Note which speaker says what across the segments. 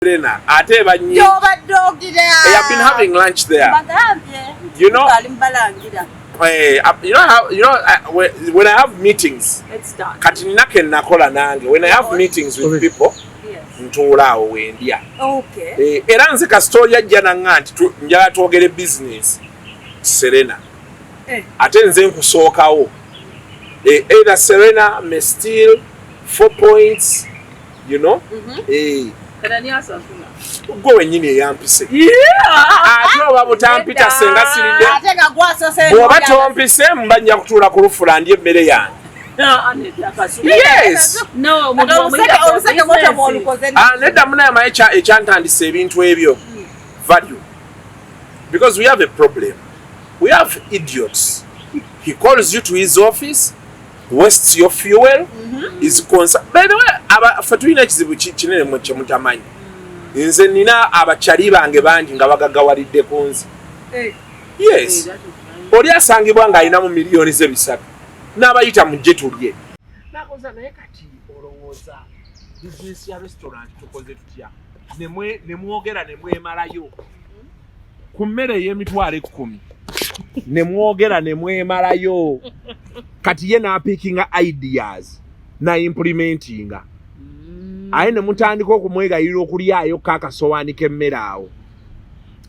Speaker 1: Serena, ate banyi. They have been having lunch there. You know. When I have meetings,
Speaker 2: it's done.
Speaker 1: When I have meetings with people,
Speaker 2: okay.
Speaker 1: Era nze kastori ajja nanga nti njala twogere business Serena. Ate nze nkusookawo. Either Serena may steal 4 points, you know. Gwe wenyini eyampise. Ate oba butampita senga siridde. Bw'oba tompise mbanja kutuula ku lufula ndye emmere yange. Yes.
Speaker 2: No,
Speaker 1: nedda munaye ekyantandisa ebintu ebyo. Value. Because we have a problem. We have idiots. He calls you to his office, wastes your fuel, is concerned. By the way, fatulina ekizibu kinene kye mutamanyi. Nze nina abakyali bange bangi nga bagagawalidde ku nze. Yes. Oli asangibwa ng'alinamu miliyoni ze 3. N'abayita mujje tulye. Nakoza naye kati olowooza business ya restaurant tukoze tutya. Ne mwogera ne mwemalayo. Ku mmere ey'emitwalo 10. Ne mwogera ne mwemalayo. Kati ye n'apikinga ideas na implementinga. Aye ne mutandika okumwegayira okulyayo kakasowaani k'emmere awo.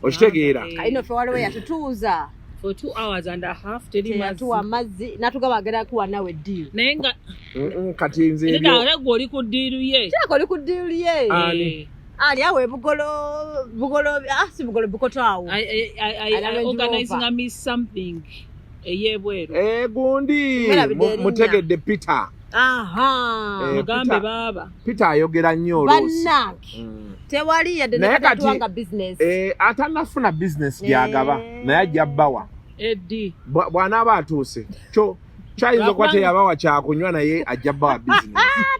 Speaker 1: Okitegeera?
Speaker 3: Kayino fe waliwo yatutuuza.
Speaker 2: For 2 hours and a half teri
Speaker 3: mazzi natugabagera kuwa nawe deal.
Speaker 2: Nenga
Speaker 1: kati nze
Speaker 2: ebyo. Nenda oli ku deal ye.
Speaker 3: Kyako oli ku deal ye. Ali awe bugolo si bugolo bukotawo.
Speaker 2: I organizing a miss something. Eyebweru.
Speaker 1: Gundi mutegedde Peter.
Speaker 2: Mugambe baba.
Speaker 1: Peter ayogera nnyo oluusi.
Speaker 3: Bannange. Tewali yadde nakatuwanga business.
Speaker 1: Atanafuna business gyagaba naye ajja bbawa.
Speaker 2: Eddi.
Speaker 1: Bw'anaaba atuuse. Kyayinza okuba teyabawa kyakunywa naye ajja bbawa business.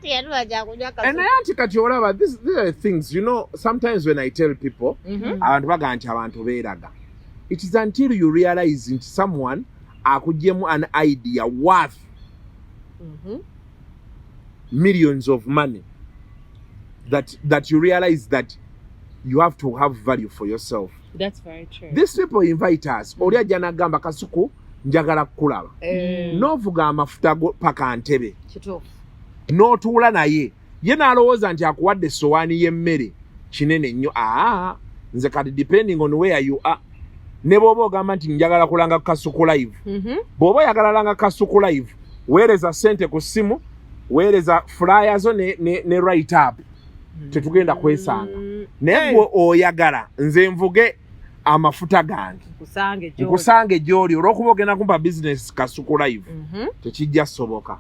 Speaker 1: Naye anti kati olaba, these are things, you know, sometimes when I tell people, abantu baga nti abantu beeraga. It is until you realize nti someone akugyemu an idea worth millions of money that you realize that you have to have value for yourself.
Speaker 2: That's very true.
Speaker 1: These people invite us. Oli ajja n'agamba Kasuku njagala kukulaba. N'ovuga amafuta paka ntebe.
Speaker 3: Kituufu.
Speaker 1: N'otuula naye. Ye n'alowooza nti akuwadde essowaani y'emmere kinene nnyo. Nze kati depending on where you are. Ne bw'oba ogamba nti njagala kulanga Kasuku live. Bw'oba oyagala langa Kasuku live, weereza ssente ku ssimu, weereza flyers ne write up. Tetugenda kwesanga. Naye gwe oyagala nze nvuge amafuta gange. Nkusange gy'oli olw'okuba ogenda kumpa business Kasuku live. Tekijja soboka.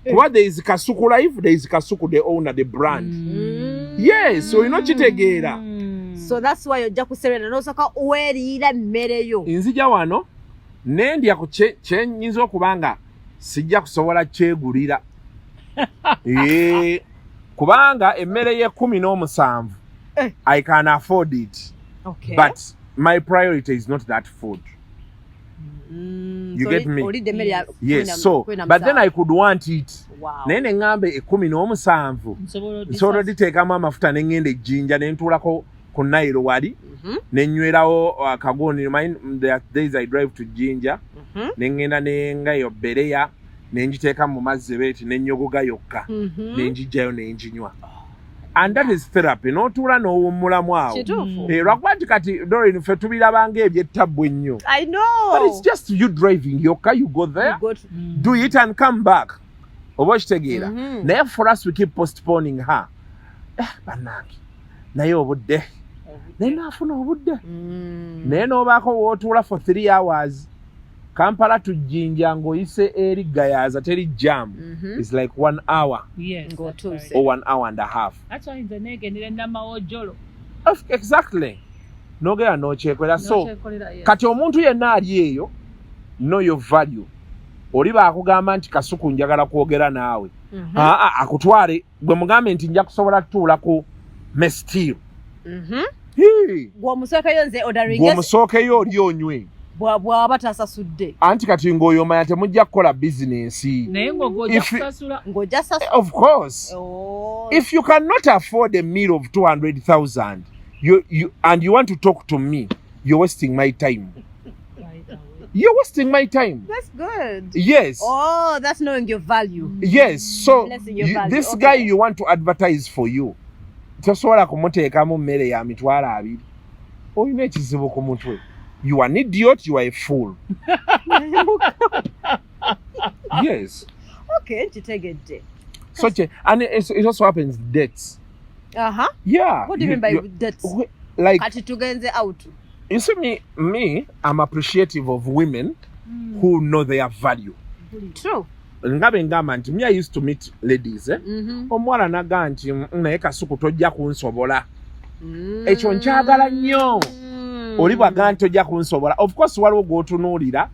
Speaker 1: Kuba there is Kasuku live, there is Kasuku the owner, the brand. Yes, so kitegeera.
Speaker 3: So that's why ojja kuserena n'osooka weeriira mmere yo.
Speaker 1: Nzija wano nendya ku kyenyinza okubanga sijja kusobola kyegulira. Kubanga emmere ye 17 I can afford it.
Speaker 3: Okay.
Speaker 1: But my priority is not that food. You
Speaker 3: so
Speaker 1: get me?
Speaker 3: Yes.
Speaker 1: So, but then I could want it.
Speaker 3: Wow.
Speaker 1: Nene ngambe 17. Nsobola diteekamu amafuta ne ngenda ejjinja ne ntuulako ku Nairo wali. Ne nywerawo akagoni. There are days I drive to Jinja. Ne ngenda ne ngayo bereya. Ne njiteeka mu mazzi beeti ne nnyogoga yokka. Ne njijjayo ne njinywa. And that is therapy. N'otuula n'owummulamu awo. Lwakuba nti kati Doreen ffe tubirabanga ebyettabbu ennyo.
Speaker 3: I know.
Speaker 1: But it's just you driving yokka, you go there, do it and come back. Oba okitegeera. Naye for us we keep postponing her. Bannange. Naye obudde. Naye naafuna obudde. Naye n'obaako w'otuula for 3 hours. Kampala to Jinja ng'oyise eri Gayaza teri jam. It's like 1 hour.
Speaker 2: Yes.
Speaker 1: Or 1 hour and a half.
Speaker 2: That's why the nege nile nama ojolo.
Speaker 1: Exactly. Nogera n'okyekolera. So kati omuntu yenna ali eyo, know your value. Oliba akugamba nti Kasuku njagala kwogera naawe. Akutwale gwe mugambe nti nja kusobola tuula ku mestil.
Speaker 3: Gwe omusookeyo nze ordering.
Speaker 1: Gwe omusookeyo oli onywe.
Speaker 3: bw'aba tasasudde.
Speaker 1: Anti kati ng'oyo omanya temujja kukola bizinensi.
Speaker 2: Naye ng'ojja kusasula.
Speaker 3: Ng'ojja sasula.
Speaker 1: Of course.
Speaker 3: Oh.
Speaker 1: If you cannot afford a meal of 200,000, and you want to talk to me, you're wasting my time. You're wasting my time.
Speaker 3: That's good.
Speaker 1: Yes.
Speaker 3: Oh, that's knowing your value.
Speaker 1: Yes. So this
Speaker 3: okay.
Speaker 1: guy you want to advertise for you. Tosobola kumuteekamu mmere ya mitwalo 2. Oyina ekizibu ku mutwe. You are an idiot, you are a fool. Yes.
Speaker 3: Okay, kitegedde.
Speaker 1: So, and it also happens debts. Yeah.
Speaker 3: What do you mean by debts?
Speaker 1: Like,
Speaker 3: Kati tugenze out.
Speaker 1: You see, me, I'm appreciative of women who know their value.
Speaker 3: True.
Speaker 1: Me, I used to meet ladies. Omuwala naga nti naye Kasuku tojja kunsobola. Ekyo nkyagala nnyo. Oli bwaga nti tojja kunsobola. Of course waliwo gw'otunuulira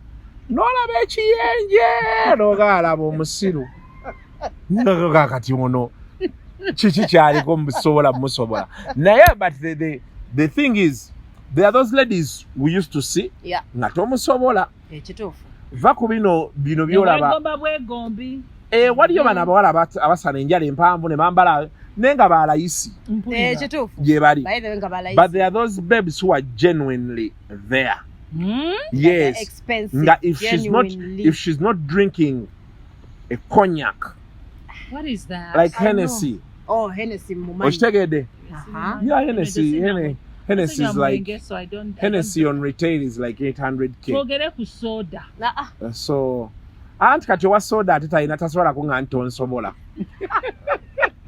Speaker 1: n'olaba ekiyenje n'ogalaba omusiru. Noga kati ono kiki kyaliko musobola. Naye but the thing is, there are those ladies we used to see nga tomusobola.
Speaker 3: Ekituufu.
Speaker 1: Va ku bino byolaba. Waliyo bano abawala abasala enjala empanvu ne bambala naye nga balayisi.
Speaker 3: Ekituufu.
Speaker 1: Gye bali. But there are
Speaker 3: But
Speaker 1: those babes who are genuinely there. Yes.
Speaker 3: Expensive.
Speaker 1: Nga if she's not drinking a cognac.
Speaker 2: What is that?
Speaker 1: Like Hennessy.
Speaker 3: Oh, Hennessy mumani.
Speaker 1: Ochitegede? Yeah, Hennessy. Hennessy is like Hennessy on retail is like 800K.
Speaker 2: Twogere ku soda.
Speaker 1: So anti kati wa soda ate talina tasobola kunga nti onsobola.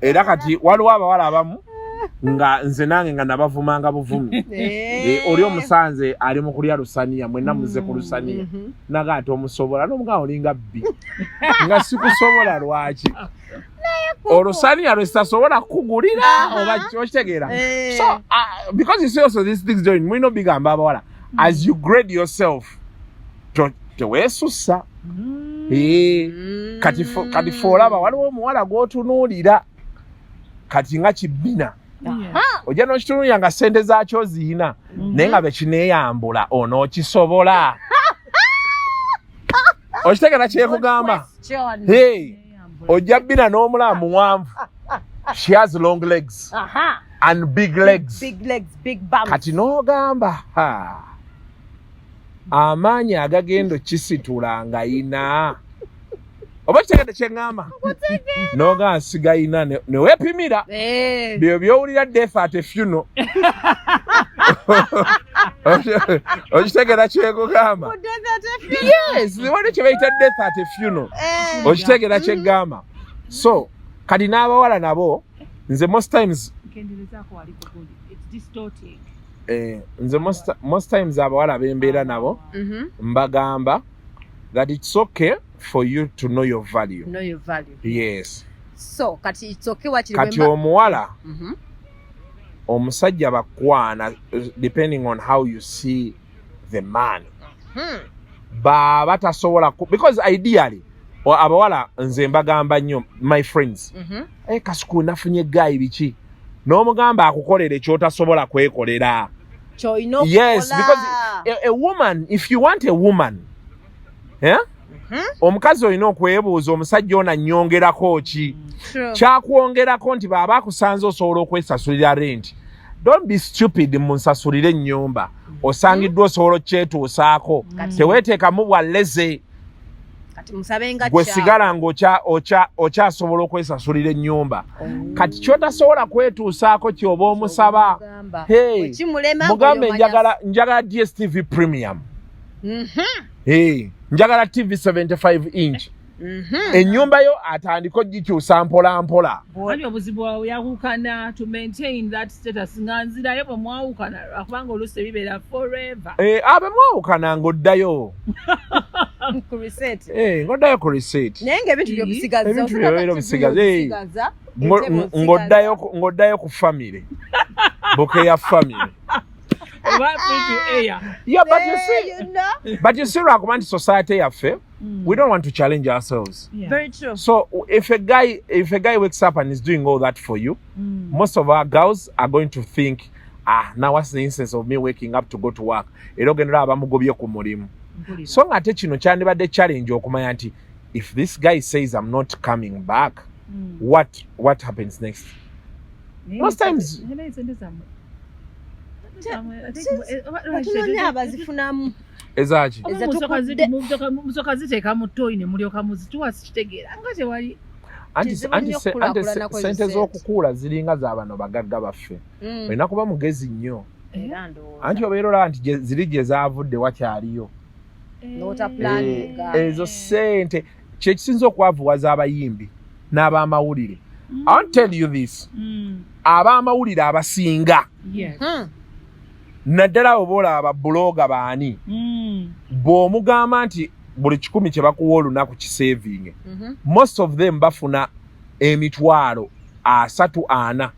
Speaker 1: Era kati waliwo abawala abamu nga nze nange nga nabavumanga buvumi. Oli omusanze ali mu kulya lusaniya mwenna muzze ku lusaniya. Naga ati omusobola n'omugawo olinga bbi. Nga sikusobola lwaki. Olusaniya lwesitasobola kugulira oba okitegeera. So because you see also these things doing mwino bigamba abawala as you grade yourself teweesussa. Kati foolaba waliwo omuwala gw'otunuulira kati nga kibbina. Ojja n'okitunuulira nga ssente zaakyo ziina naye nga bekineeyambula onookisobola. Okitegeera kyekugamba? Ojja bbina n'omulaba muwanvu. She has long legs. And big legs.
Speaker 3: Big bums.
Speaker 1: Kati n'ogamba amaanyi agagenda kisitula nga yina. Oba kitegedde kye ngamba? N'ogamba nsiga yina ne weepimira. Byo by'owulira death at a funeral. Okitegeera kyekugamba? Yes, waliwo kye bayita death at a funeral. Okitegeera kye ngamba? So kati n'abawala nabo nze most times nze most times abawala bembeera nabo mbagamba that it's okay for you to know your value.
Speaker 3: Know your value.
Speaker 1: Yes.
Speaker 3: So kati it's okay what you
Speaker 1: kati omuwala omusajja bakwana depending on how you see the man. Baba tasobola because ideally abawala nze mbagamba nnyo my friends. Kasuku nafunye guy biki n'omugamba akukolera ky'otasobola kwekolera. Yes, because a woman, if you want a woman, omukazi olina okwebuuza omusajja ono annyongerako ki? Kyakwongerako nti baba akusanze osobola okwesasulira rent. Don't be stupid munsasulire ennyumba. Osangiddwa osobola okyetuusaako. Teweeteekamu bwaleze. Gwe sigala ng'okyasobola okwesasulira ennyumba. Kati kyotasobola kwetuusaako kyoba omusaba. Mugambe njagala DSTV Premium. Njagala TV 75 inch. Ennyumba yo atandika ogikyusa mpola mpola.
Speaker 2: Wali obuzibu bwawe yawukana to maintain that status nga nzirayo bwe mwawukana kubanga oluusi bibeera forever.
Speaker 1: Abe mwawukana ng'oddayo.
Speaker 3: Ku reset.
Speaker 1: Ng'oddayo ku reset.
Speaker 3: Naye ng'ebintu by'obisigaza.
Speaker 1: Ebintu by'obisigaza. Ng'oddayo ku family. Boke ya family. Yeah, but you see, Ragumanti society affair, we don't want to challenge ourselves.
Speaker 3: Very true.
Speaker 1: So if a guy wakes up and is doing all that for you, most of our girls are going to think, now what's the instance of me waking up to go to work? Era ogenda abamugobye ku mulimu. So ngate kino kyandibadde challenge okumanya nti if this guy says I'm not coming back, what happens next? Most times Ezaji.
Speaker 2: Musoka ziteeka mu toyi ne mulyoka muzituwa sikitegeera nga tewali.
Speaker 1: Anti sente z'okukuula ziringa z'abano bagagga baffe. Olina kuba mugezi nnyo. Anti obeera olaba nti ziri gye zaavudde wakyaliyo. Ezo sente kye kisinza okwavuwaza abayimbi n'ab'amawulire. I want to tell you this. Ab'amawulire abasinga. Naddala obola ababuloga baani. Bw'omugamba nti buli 100 kye bakuwa olunaku kisaving. Most of them bafuna emitwalo 3-4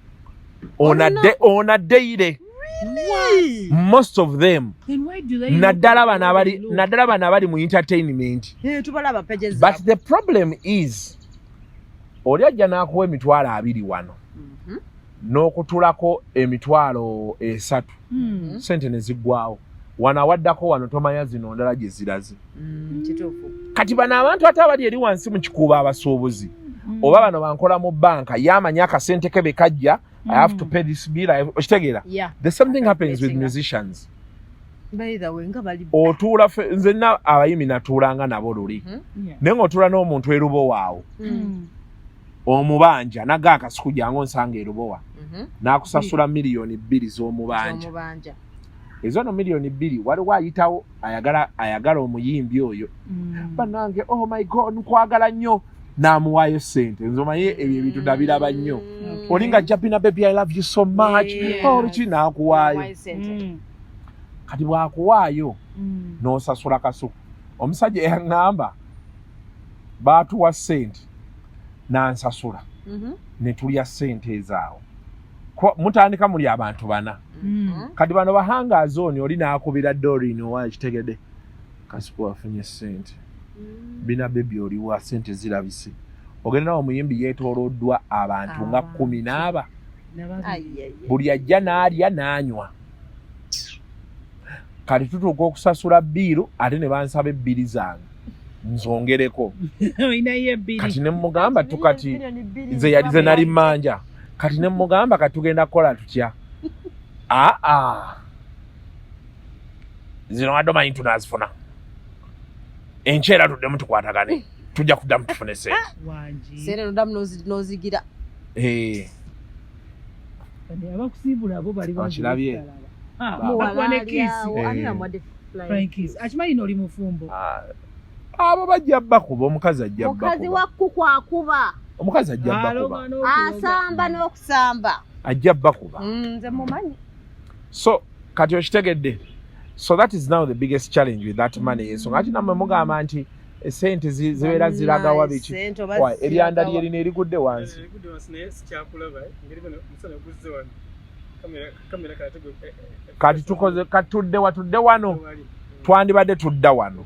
Speaker 1: on a daily.
Speaker 3: Really?
Speaker 1: Most of them.
Speaker 2: Then why do they
Speaker 1: Naddala bano abali mu entertainment. But the problem is oli ajja n'akuwa emitwalo 2 wano. N'okutulako emitwalo 3. Sente ne ziggwawo. Wano awaddako wano tomanya zino ndala gye ziraze.
Speaker 3: Kituufu.
Speaker 1: Kati bano abantu ate abali eri wansi mu kikuuba abasuubuzi. Oba bano bankola mu banka yamanya akasente ke be kajja. I have to pay this bill.
Speaker 3: Yeah.
Speaker 1: There's something happens with musicians.
Speaker 3: By the way,
Speaker 1: otuula nzenna abayimi natuulanga nabo luli. Naye ng'otuula n'omuntu erubo waawo. Omubanja naga akasuku jangu nsanga erubowa. N'akusasula miliyoni 2 z'omubanja. Ezo no miliyoni 2 waliwo ayitawo ayagala omuyimbi oyo. Banange oh my god nkwagala nnyo. N'amuwaayo sente nzomaye ebyo ebintu ndabiraba nnyo. Olinga Bina baby I love you so much. Oh biki n'akuwaayo. Kati bw'akuwaayo n'osasula kasuku. Omusajja yaŋŋamba baatuwa sente n'ansasula ne tulya sente ezaawo. Mutandika muli abantu 4. Kati bano bahanga zoni oli n'akubira Doreen owakitegedde kasuku afunye sente. Bina baby oli wa sente zirabise. Ogenda omuyimbi yeetooloddwa abantu nga 14. Buli ajja n'alya n'anywa. Kati tutuuka okusasula bbiiru ate ne bansaba ebbiri zange nzongereko. Kati ne mugamba tukati nze yalize nali mmanja. Kati ne mugamba katugenda kukola tutya. Zino adomanyi tunazifuna. Enkyera tuddemu tukwatagane. Tujja kuddamu tufune sente.
Speaker 3: Sente noddamu n'ozigira.
Speaker 2: Abakusiibula abo bali
Speaker 1: bakirabye.
Speaker 2: Akimanyi n'oli mufumbo.
Speaker 1: Abo bajja bakuba omukazi ajja bakuba.
Speaker 3: Mukazi wa kuku akuba.
Speaker 1: Omukazi ajja bakuba.
Speaker 3: Asamba n'okusamba.
Speaker 1: Ajja bakuba.
Speaker 3: Nze mumanyi.
Speaker 1: So kati okitegedde. So that is now the biggest challenge with that money. So ngati namwe mugamba nti sente zibeera ziraga wabiki. Eryanda lyerina erigudde wansi. Kati tukoze katudde watudde wano. Twandibadde tudda wano.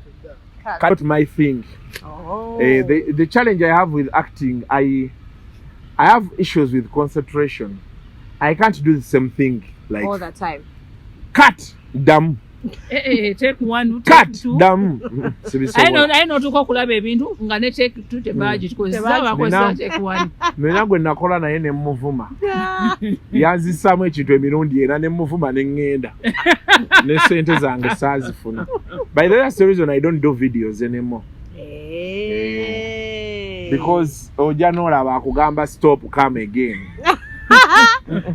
Speaker 1: Cut my thing. The challenge I have with acting, I have issues with concentration. I can't do the same thing like
Speaker 3: all the time.
Speaker 1: Cut them.
Speaker 2: Take 1,
Speaker 1: cut
Speaker 2: take 2.
Speaker 1: Them.
Speaker 2: I know tuko kulaba ebintu nga ne take 2 te budget because zaba ko take 1.
Speaker 1: Nena gwe nakola naye ne muvuma. Yanzisamu ekintu emirundi era ne muvuma ne ngenda. Ne sente zange sazifuna. By the way, that's the reason I don't do videos anymore. Because ojanola bakugamba stop come again.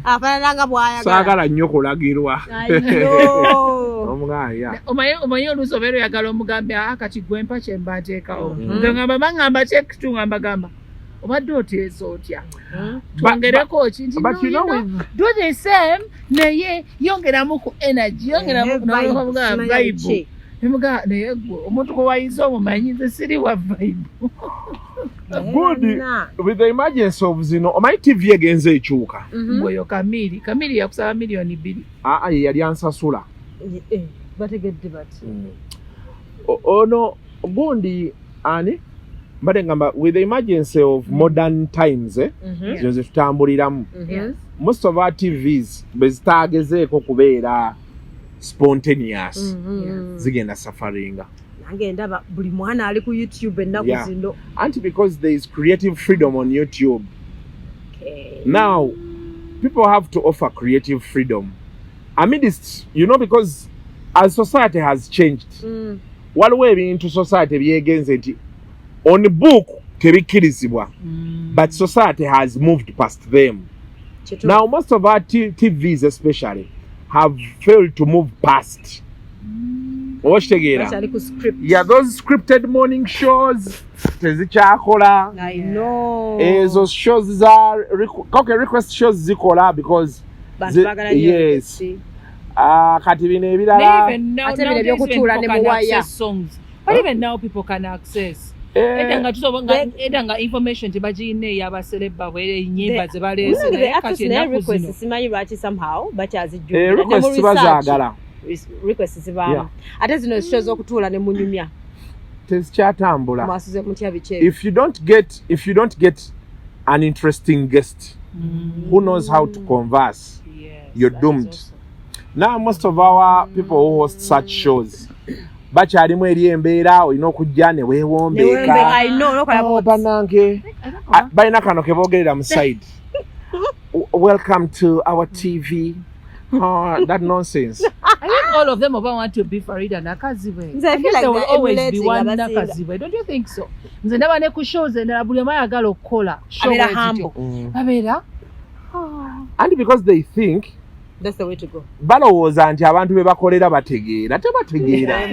Speaker 3: Afananga bwaya.
Speaker 1: Sagala nnyo kulagirwa.
Speaker 2: Omanyi olusobero yagala omugambe kati gwe mpa kye mbateekawo. Ngamba check 2 ngamba gamba. Obadde oteesa otya. Twongereko ki nti do the same naye yongeramu ku energy yongeramu vibe. Emuga naye omuntu ko wayinza omumanyi nze siri wa vibe.
Speaker 1: Good. With the emergence of zino, my TV egenze ekyuka.
Speaker 2: Oyo Kamili yakusaba miliyoni 2.
Speaker 1: Yali ansasula.
Speaker 3: Bategedde bati.
Speaker 1: Ono gundi ani mbade ngamba with the emergence of modern times zino ze tutambuliramu. most of our TVs bezitagezeeko kubeera spontaneous zigenda suffering.
Speaker 3: Nange ndaba buli mwana ali ku YouTube ennaku zino.
Speaker 1: Anti because there is creative freedom on YouTube.
Speaker 3: Okay.
Speaker 1: Now, people have to offer creative freedom. Amidst, because as society has changed, waliwo ebintu society byegenze nti on book tebikkirizibwa, but society has moved past them. Now, most of our TVs especially have failed to move past. Yeah, those scripted morning shows, tezikyakola.
Speaker 3: I know.
Speaker 1: Those shows are request shows zikola because yes. Kati bino ebirala.
Speaker 2: Even now people can access songs. But even now people can access. Edanga information tebagine yabaseleba bwere nyimba zebaleze naye kati
Speaker 3: request simanyi lwaki somehow bakyazijumbira
Speaker 1: request bazaagala
Speaker 3: request zibamu ate zino shows okutuula ne munyumya
Speaker 1: tezikyatambula
Speaker 3: mwasuze mutya biche.
Speaker 1: If you don't get an interesting guest who knows how to converse, you're doomed. Now most of our people who host such shows bakyalimu eri embeera olina okujja ne weewombeeka banange balina kano ke boogerera mu side. Welcome to our TV. That nonsense.
Speaker 2: I think all of them want to be Farida Nakazibwe. I think there will always be one Nakazibwe. Don't you think so? Nze ndaba ne ku shows endala buli omu ayagala okukola show ezityo. Abeera.
Speaker 1: And because they think
Speaker 3: that's the way to go.
Speaker 1: Balowooza nti abantu be bakolera bategeera tebategeera.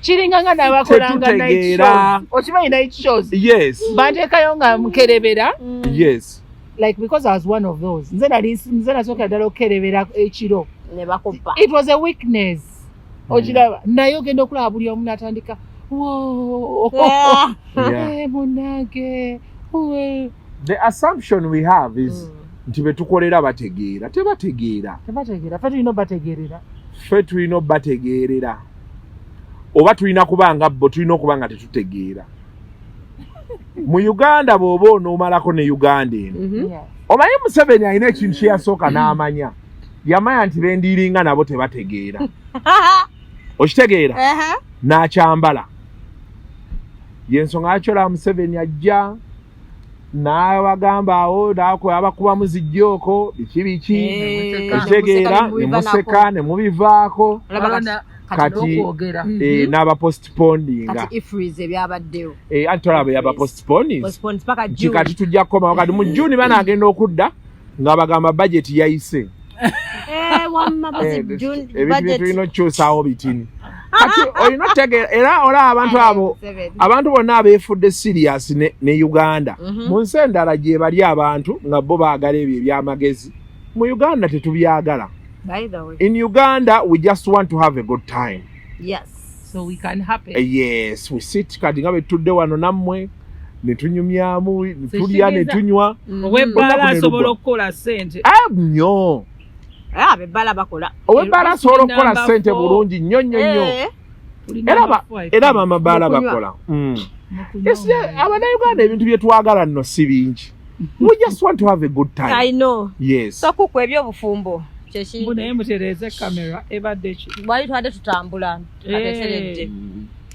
Speaker 2: Kiringanga n'abakolanga night shows. Okimanyi night shows?
Speaker 1: Yes.
Speaker 2: Banteekayo nga mukerebera.
Speaker 1: Yes.
Speaker 2: Like because I was one of those. Nze nasooka ddala okukerebera ekiro.
Speaker 3: Ne bakupa.
Speaker 2: It was a weakness. Okiraba naye ogenda okulaba buli omu n'atandika munange.
Speaker 1: The assumption we have is nti betukolera bategeera tebategeera ffe tulina obategeerera oba tulina kubanga bo tulina okuba nga tetutegeera. Mu Uganda bw'oba onoomalako ne Uganda eno omanyi Museveni alina ekintu kye yasooka n'amanya yamanya nti bendiiringa nabo tebategeera okitegeera n'akyambala yensonga yakyola Museveni ajja n'abagamba awo abakubamu zijjooko biki ekitegeera ne museka ne mubivaako kati n'abapostponinga anti tolaba yabapostponis kati tujja kukomawo kati mu Juni banaagenda okudda nga bagamba bajeti yayise ebintu tulina okukyusaawo bitini kati olina otegeera era olaba abantu bonna abeefudde serious ne Uganda mu nsi endala gye bali abantu nga bo baagala ebyo ebyamagezi mu Uganda tetubyagala. In Uganda we just want to have a good time.
Speaker 3: Yes,
Speaker 2: so we can happen.
Speaker 1: Yes, we sit kati nga betudde wano nammwe ne tunyumyamu ne tulya ne tunywa
Speaker 2: ow'ebbala asobola okukola ssente
Speaker 1: nnyo.
Speaker 3: Bebbala bakola
Speaker 1: ow'ebbala asobola okukola ssente bulungi nnyo era abamabaala bakola. Abannayuganda ebintu bye twagala nno si bingi. We just want to have a good time.
Speaker 3: I know.
Speaker 1: Yes.
Speaker 3: So kuku ebyobufumbo
Speaker 2: naye mutereeze kamera ebadde ki
Speaker 3: bwali twadde tutambula ateteredde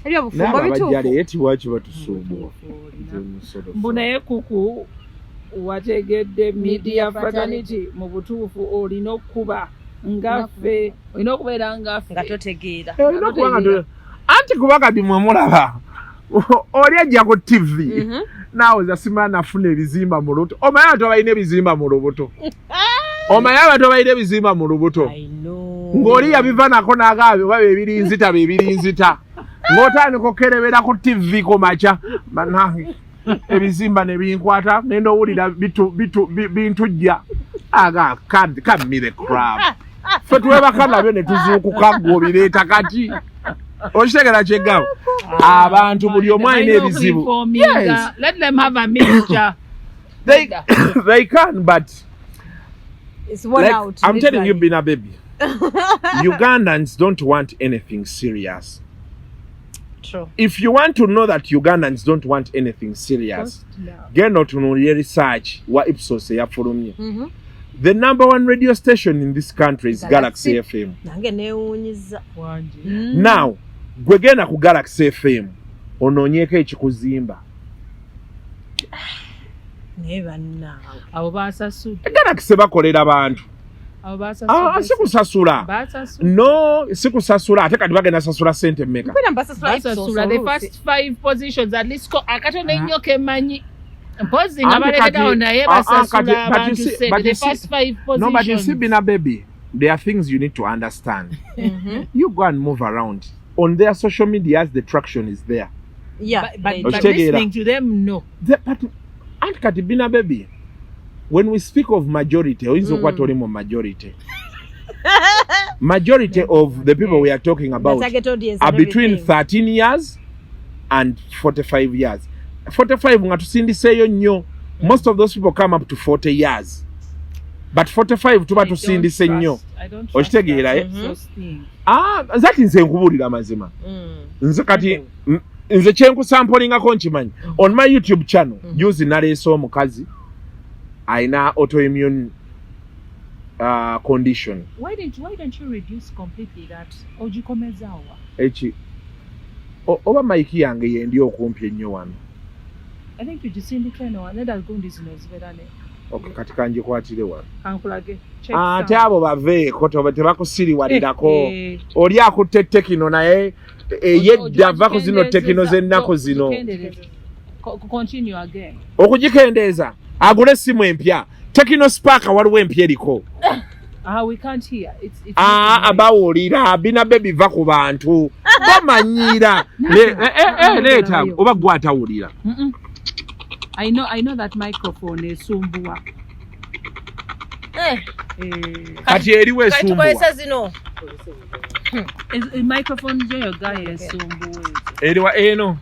Speaker 3: ebyobufumbo
Speaker 1: bituufu batusuubula
Speaker 2: naye kuku wategedde media fraternity mu butuufu olina okuba ngaffe olina okubeera ngaffe
Speaker 3: nga totegeera
Speaker 1: anti kuba kati mwe mulaba oli ajja ku TV naawe zasima nafuna ebizimba mu lubuto omanyi abantu abalina ebizimba mu lubuto ng'oli yabiva nako n'agaabe oba bebirinzita ng'otandika okerebera ku TV ku makya banange ebizimba ne binkwata ngenda owulira bintujja kammire crab ffe tuwebaka nabyo ne tuzuukuka gwobireeta kati okitegera kyegamba abantu buli omu alina ebizibu. Yes.
Speaker 2: Let them have a mixture.
Speaker 1: They can, but
Speaker 3: it's one
Speaker 1: like,
Speaker 3: out.
Speaker 1: I'm telling you, Bina, baby, Ugandans don't want anything serious.
Speaker 3: True.
Speaker 1: If you want to know that Ugandans don't want anything serious, get not to know research what Ipsos yafulumye. The #1 radio station in this country is Galaxy FM.
Speaker 3: Nange neewunyiza.
Speaker 1: Now, gwe genda ku Galaxy FM onoonyeeko ekikuzimba.
Speaker 3: Naye bannaawe.
Speaker 2: Abo baasasudde.
Speaker 1: Galaxy bakolera bantu.
Speaker 2: Abo baasasudde.
Speaker 1: Sikusasula. No, sikusasula ate kati bagenda sasula sente mmeka.
Speaker 2: Basasula the first 5 positions at least akatono ennyo kemanyi. Mpozi nga baleetawo naye basasula abantu sente the first 5 positions.
Speaker 1: No, but you see, Bina baby, there are things you need to understand. You go and move around. On their social medias, the traction is there.
Speaker 3: Yeah,
Speaker 2: but listening to them, no.
Speaker 1: But Aunt Kati, Bina baby, when we speak of majority, majority of the people we are talking about are between 13 years and 45 years. 45 nga tusindiseyo nnyo. Most of those people come up to 40 years. But 45 tuba tusindise nnyo. Okitegeera zati nze nkubuulira mazima. Nze kati nze kyenkusampolingako nkimanyi. On my YouTube channel, juzi naleese omukazi ayina autoimmune condition.
Speaker 2: Why don't you reduce completely that? Ogikomezaawa.
Speaker 1: Eki oba maiki yange yendi okumpi ennyo wano.
Speaker 2: I think you just indicate no and that going this knows verane.
Speaker 1: Okay, kati kanje kwatire wano.
Speaker 2: Kankulage.
Speaker 1: Ate abo baveeko toba tebakusiriwalirako. Oli akutte tekino naye yedda vako zino tekino z'ennaku zino.
Speaker 2: Continue again.
Speaker 1: Okugikendeeza agule simu empya. Tekino Spark waliwo empya eriko.
Speaker 2: We can't hear. It's
Speaker 1: abawulira Bina baby va ku bantu. Bamanyira. Leeta oba gwa atawulira.
Speaker 2: I know that microphone is sumbuwa.
Speaker 1: Kati eriwe esumbuwa.
Speaker 3: Kati zino.
Speaker 2: Microphone yo guy is sumbuwa.
Speaker 1: Eriwa eno.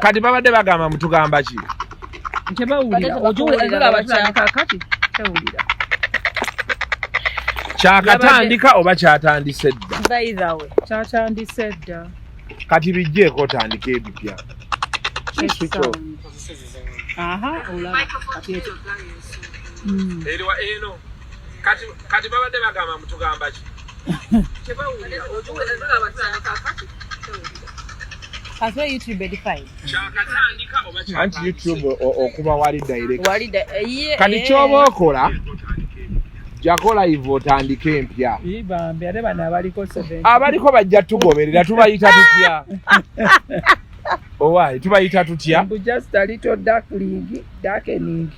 Speaker 1: Kati babadde bagamba mutugamba ki?
Speaker 2: Ntebawulira. Ojulira abatandika kati. Tewulira.
Speaker 1: Kyakatandika oba kyatandise dda?
Speaker 3: Either way.
Speaker 2: Kyatandise dda.
Speaker 1: Kati bijjeeko otandika ebipya.
Speaker 2: Olaba.
Speaker 1: Eriwa eno. Kati babadde bagamba mutugamba ki? Tebawulira. Ojulira abatandika kati.
Speaker 3: Has your YouTube edified?
Speaker 1: Kyakatandika oba kyatandika? Anti YouTube okuba wali direct. Kati
Speaker 3: Yeah.
Speaker 1: kyoba okola jakola hivyo otandike empya.
Speaker 2: Ibambe ate bana abaliko 7.
Speaker 1: Abaliko bajja tugoberera tubayita tutya? Owai tubayita tutya?
Speaker 2: Just a little darkening.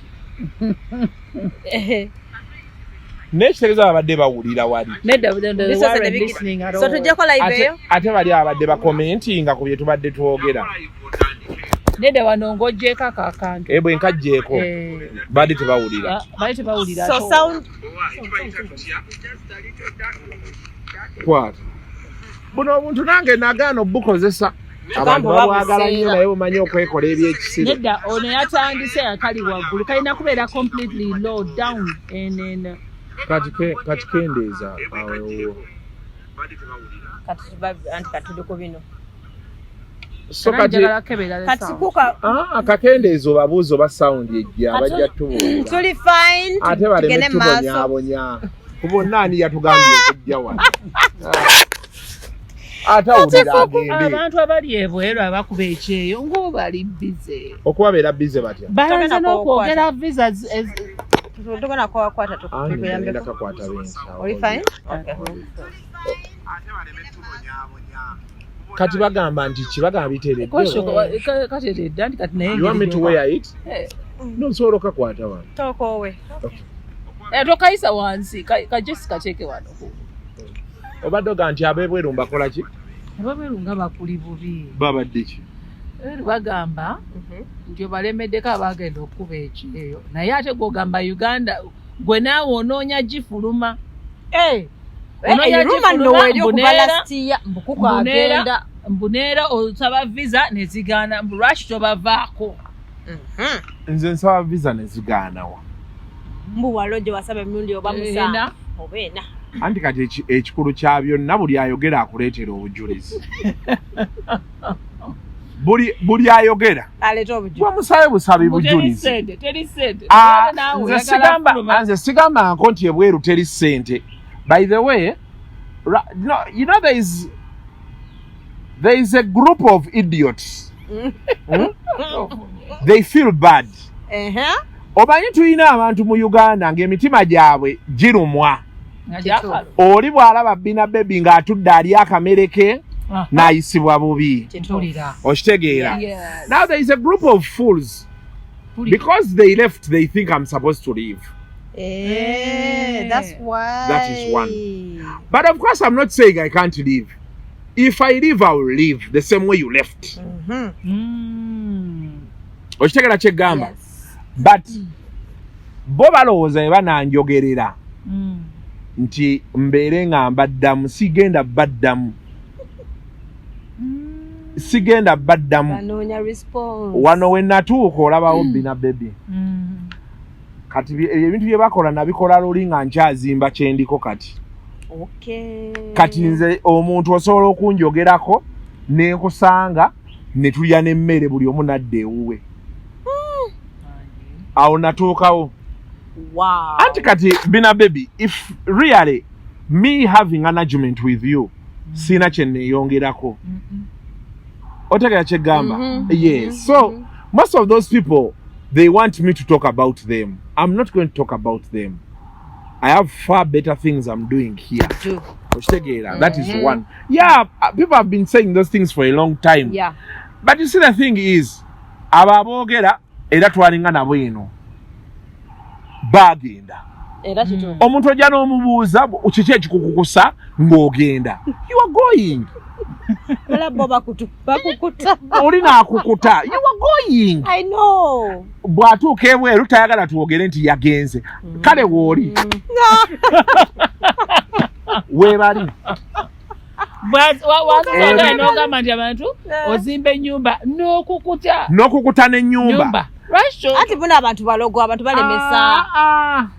Speaker 1: Nekitegeeza abadde bawulira wali.
Speaker 3: So tujja kola ibeyo.
Speaker 1: Ate bali abadde bakomentinga ku bye tubadde twogera.
Speaker 2: Nede wanongojeko akakantu.
Speaker 1: Bwe nkajjeeko. Badde tebawulira.
Speaker 2: Badde tebawulira.
Speaker 3: So sound.
Speaker 1: Kwata. Buno omuntu nange nagaana obukozesa. Abantu babwagala nnyo naye bumanyi okwekola ebyekisiro.
Speaker 2: Nedda ono yatandise akali waggulu kalina kubeera completely low down and
Speaker 1: kati kendeeza awo.
Speaker 3: Kati tuliko bino.
Speaker 1: So kati
Speaker 3: kuka
Speaker 1: akakendeeza obabuuza oba sound ejja bajja tubuulira.
Speaker 3: Tuli fine.
Speaker 1: Ate baleme tubonyaabonya. Kubonna ani yatugambye okujja wano.
Speaker 2: Abantu abali ebweru abakuba ekyeyo ng'obali bize.
Speaker 1: Okuba beera bize batya?
Speaker 2: Balanze n'okwogera visa
Speaker 3: tugenda kukwata
Speaker 1: tukuyambeko. Kakwata bintu.
Speaker 3: Oli fine?
Speaker 1: Kati bagamba nti kibagamba biteeredde.
Speaker 2: Kateredde anti kati naye.
Speaker 1: You want me to wear it? No, nsobola okakwata wano.
Speaker 3: Tokoowe.
Speaker 2: Tokayisa wansi kajesi kateeke wano.
Speaker 1: Obadde oga nti ab'ebweru mbakola ki?
Speaker 2: Ab'ebweru nga bakuli bubi.
Speaker 1: Babadde ki?
Speaker 2: Bagamba nti obalemeddeko abaagenda okuba ekyeyo naye ate gw'ogamba Uganda gwe naawe onoonya gifuluma. Mbuneera osaba visa ne zigaana lwaki tobavaako.
Speaker 1: Nze nsaba visa ne zigaanawa.
Speaker 3: Mbu waliwo gye wasaba emirundi oba musanvu oba ena.
Speaker 1: Anti kati ekikulu kya byonna buli ayogera akuleetera obujulizi. buli ayogera bwamusabe busabi bujulizi nze sigamba nko nti ebweru teri ssente. By the way, you know there is a group of idiots. They feel bad. Omanyi tulina abantu mu Uganda ng'emitima gyabwe girumwa. Oli bw'alaba Bina Babie ng'atudde ali akamere ke n'ayisibwa bubi. Okitegeera? Now there is a group of fools. Because they left, they think I'm supposed to leave.
Speaker 3: That's why.
Speaker 1: That is one. But of course, I'm not saying I can't leave. If I leave, I will leave the same way you left. Okitegeera kye gamba? But bo balowooza eba nanjogerera nti mbeere nga mbaddamu sigenda baddamu. Sigenda baddamu. Wano we natuuka olabawo Bina Babie. Kati ebintu bye bakola nabikola luli nga nkyazimba kyendiko kati. Kati nze omuntu osobola okunjogerako nenkusanga ne tulya n'emmere buli omu nadda ewuwe. Awo natuukawo. Anti kati Bina Babie, if really me having an argument with you sina kye neeyongerako. Otegera kye gamba? Yes. So most of those people, they want me to talk about them. I'm not going to talk about them. I have far better things I'm doing here. That is one. Yeah, people have been saying those things for a long time.
Speaker 3: Yeah.
Speaker 1: But you see, the thing is, ababogera era twalinga nabo eno bagenda. Omuntu ojja n'omubuuza kiki ekikukukusa ng'ogenda. You are going. Olina akukuta. You are going.
Speaker 3: I know.
Speaker 1: Bw'atuuka ebweru tayagala twogere nti yagenze. Kale wooli. Weebali.
Speaker 2: N'ogamba nti abantu ozimba ennyumba n'okukuta.
Speaker 1: N'okukuta n'ennyumba.
Speaker 3: Ati buna abantu balogo abantu balemesa.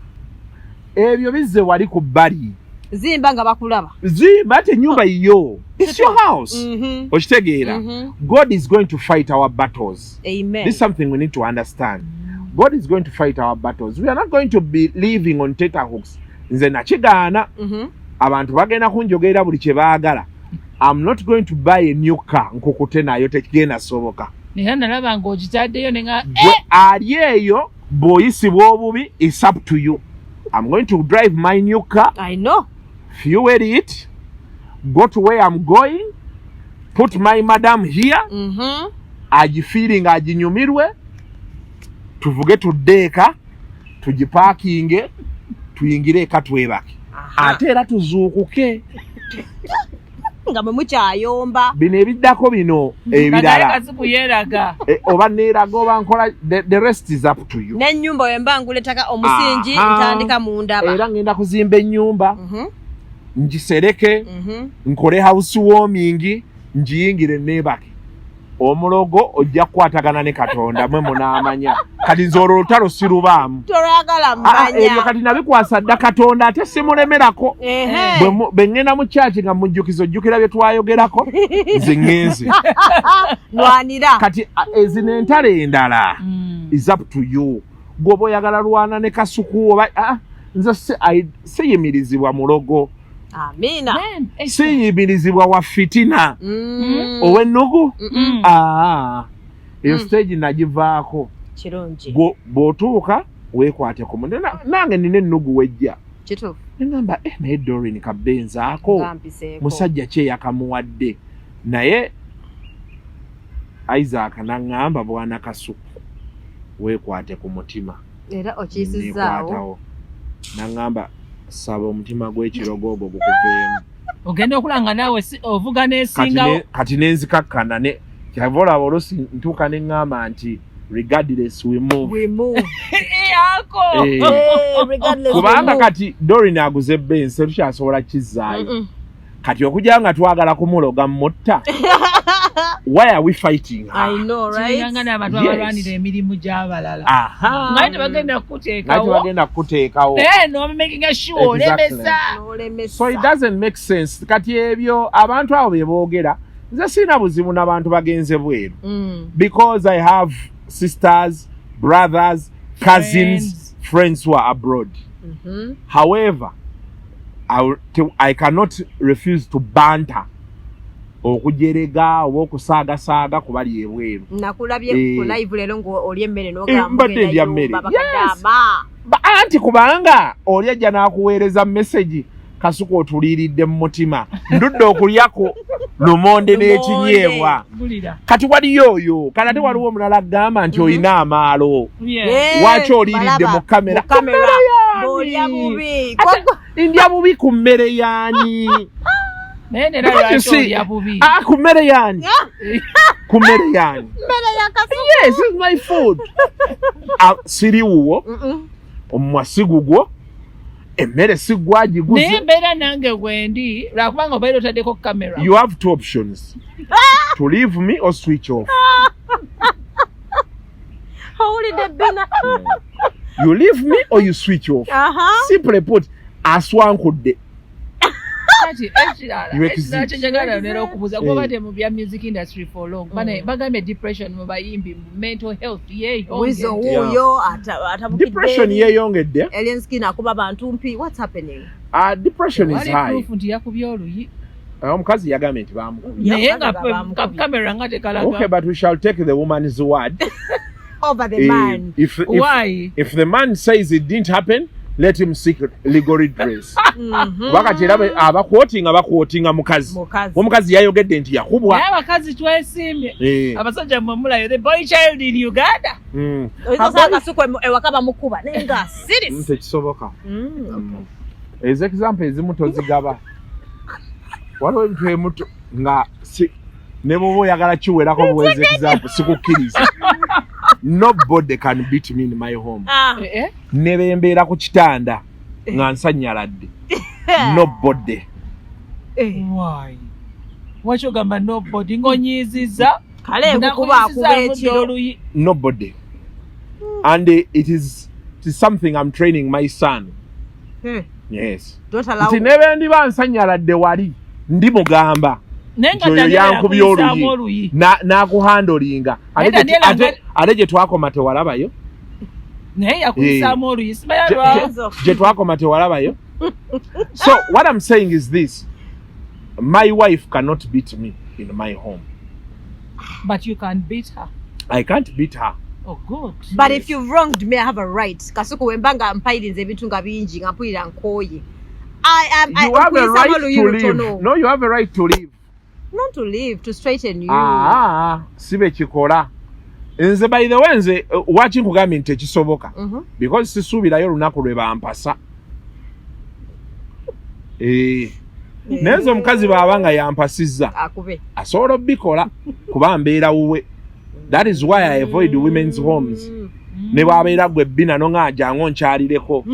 Speaker 1: Ebyo bizze wali ku bbali.
Speaker 3: Zimba nga bakulaba.
Speaker 1: Zimba ate ennyumba yo. It's your house. Okitegeera. God is going to fight our battles.
Speaker 3: Amen.
Speaker 1: This is something we need to understand. God is going to fight our battles. We are not going to be living on tenterhooks. Nze nakigaana. Abantu bagenda kunjogerera buli kye baagala. I'm not going to buy a new car nkukute nayo tekigenda soboka.
Speaker 2: Nalaba ng'ogitaddeyo nenga
Speaker 1: ali eyo bw'oyisibwa obubi, it's up to you. I'm going to drive my new car.
Speaker 3: I know.
Speaker 1: Fuel it. Go to where I'm going. Put my madam here. Agifeeling aginyumirwe. Tuvuge tuddeeka. Tugiparkinge. Tuyingire eka twebake. Ate era tuzuukuke.
Speaker 3: Nga mwe mukyayomba.
Speaker 1: Bino ebiddako bino ebirala. Oba neeraga oba nkola the rest is up to you.
Speaker 3: N'ennyumba wemba nguletaka omusingi ntandika mu ndaba.
Speaker 1: Era ngenda kuzimba ennyumba. Ngisereke. Nkole housewarming. Ngiyingire neebake. Omulogo ojja kukwatagana ne Katonda mwe munaamanya. Kati nze olwo olutalo sirubaamu.
Speaker 3: Tolwagala mmanya.
Speaker 1: Ebyo kati nabikwasa dda Katonda ate simulemerako. Bwe ŋŋenda mu kyaki nga mujjukiza ojjukira bye twayogerako nze ŋŋenze.
Speaker 3: Lwanira.
Speaker 1: Kati ezino entalo endala is up to you. Gw'oba oyagala lwana ne Kasuku oba nze siyimirizibwa mulogo.
Speaker 3: Amina.
Speaker 1: Siyimirizibwa wa fitina. Ow'ennugu. Eyo stage nagivaako.
Speaker 3: Kirungi.
Speaker 1: Bw'otuuka weekwate ku munne. Nange nina ennugu wejja.
Speaker 3: Kituufu.
Speaker 1: Ngamba naye Doreen kabenzaako. Musajja ki eyakamuwadde. Naye Isaac n'aŋŋamba bwana Kasuku weekwate ku mutima.
Speaker 3: Era okiyisizaawo.
Speaker 1: N'aŋŋamba saba omutima gw'ekirogo ogwo gukuveemu.
Speaker 2: Ogenda okulanga naawe ovuga n'esingawo. Kati
Speaker 1: n'enzikakkana ne kyava olaba oluusi ntuuka ne ŋŋamba nti regardless we move. Kubanga kati Doreen aguze Benz tukyasobola kizzaayo. Kati okujja nga twagala kumuloga mutta. Why are we fighting her?
Speaker 3: I know, right?
Speaker 2: Ngana abantu abalwanira emirimu gy'abalala. Ngaite bagenda kuteekawo. No, I'm making a sure.
Speaker 1: So it doesn't make sense. Kati ebyo abantu abo be boogera nze sina buzibu n'abantu bagenze bweru because I have sisters, brothers, cousins, friends who are abroad. However, I cannot refuse to banter okujerega oba okusaagasaaga kubali ebweru.
Speaker 3: Nakulabye ku live lero ng'oli emmere n'ogamba
Speaker 1: anti kubanga oli ajja n'akuweereza message Kasuku otuliiridde mu mutima ndudde okulyako lumonde n'ekinyeebwa kati waliyo oyo kati ate waliwo omulala agamba nti olina amaalo waki oliiridde mu kamera ndya bubi ku mmere yaani ku mmere yaani ku mmere yaani yes it's my food siriwuwo omwasi gugwo emmere sigwagiguze
Speaker 2: naye mbeera nange wendi lwakubanga obaire otaddeko kamera.
Speaker 1: You have two options to leave me or switch off.
Speaker 3: Owulidde Bina.
Speaker 1: You leave me or you switch off. Simply put, aswankudde.
Speaker 2: Ekirala nera okubuuza kuba bate mu bya music industry for long bagambye depression mu bayimbi mental health
Speaker 1: depression yeeyongedde.
Speaker 3: Alien skin akuba bantu mpi. What's happening?
Speaker 1: Depression is high.
Speaker 2: Nti yakubye oluyi
Speaker 1: omukazi yagambye nti bamukubye
Speaker 2: naye nga kamera nga tekalaga.
Speaker 1: Okay, but we shall take the woman's word
Speaker 3: over the man.
Speaker 2: Why?
Speaker 1: If the man says it didn't happen, let him seek legal redress. Wakati era abakwotinga mukazi. Omukazi yayogedde nti yakubwa.
Speaker 2: Naye abakazi twesimbye. Abasajja mmulayo the boy child in Uganda.
Speaker 3: Oyinza Kasuku ewaka bamukuba naye nga serious.
Speaker 1: Tekisoboka. Ezo example ezimu tozigaba. Waliwo ebintu emuto nga ne bwoba oyagala kiwerako buwezi example sikukkiriza. Nobody can beat me in my home. Ne bembeera ku kitanda nga nsanyaladde. Nobody.
Speaker 2: Why? Wacho gamba nobody ngonyiziza
Speaker 3: kale kukuba akuba ekiro.
Speaker 1: Nobody. And it is something I'm training my son. Yes. Nti ne bendiba nsanyaladde wali ndi mugamba. Nenga yankubye oluyi n'akuhandolinga ate gye twakoma tewalabayo
Speaker 2: naye yakuisaamu oluyi sibayalwa
Speaker 1: gye twakoma tewalabayo. So what I'm saying is this: my wife cannot beat me in my home.
Speaker 2: But you can beat her.
Speaker 1: I can't beat her.
Speaker 2: Oh good.
Speaker 3: But if you've wronged me, I have a right. Kasuku wembanga mpayirinze ebintu nga bingi nga mpulira nkooye.
Speaker 1: You have a right to leave. No, you have a right to leave.
Speaker 3: Not to leave, to straighten you.
Speaker 1: Sibe kikola. Nze by the way nze watching kugambye nti tekisoboka. Because sisuubirayo olunaku lwe bampasa. Nezo omukazi bw'aba nga yampasizza asobola obbikola kuba mbeera wuwe. That is why I avoid women's homes. Ne bw'abeera gwe Bina n'ong'aja nkyalireko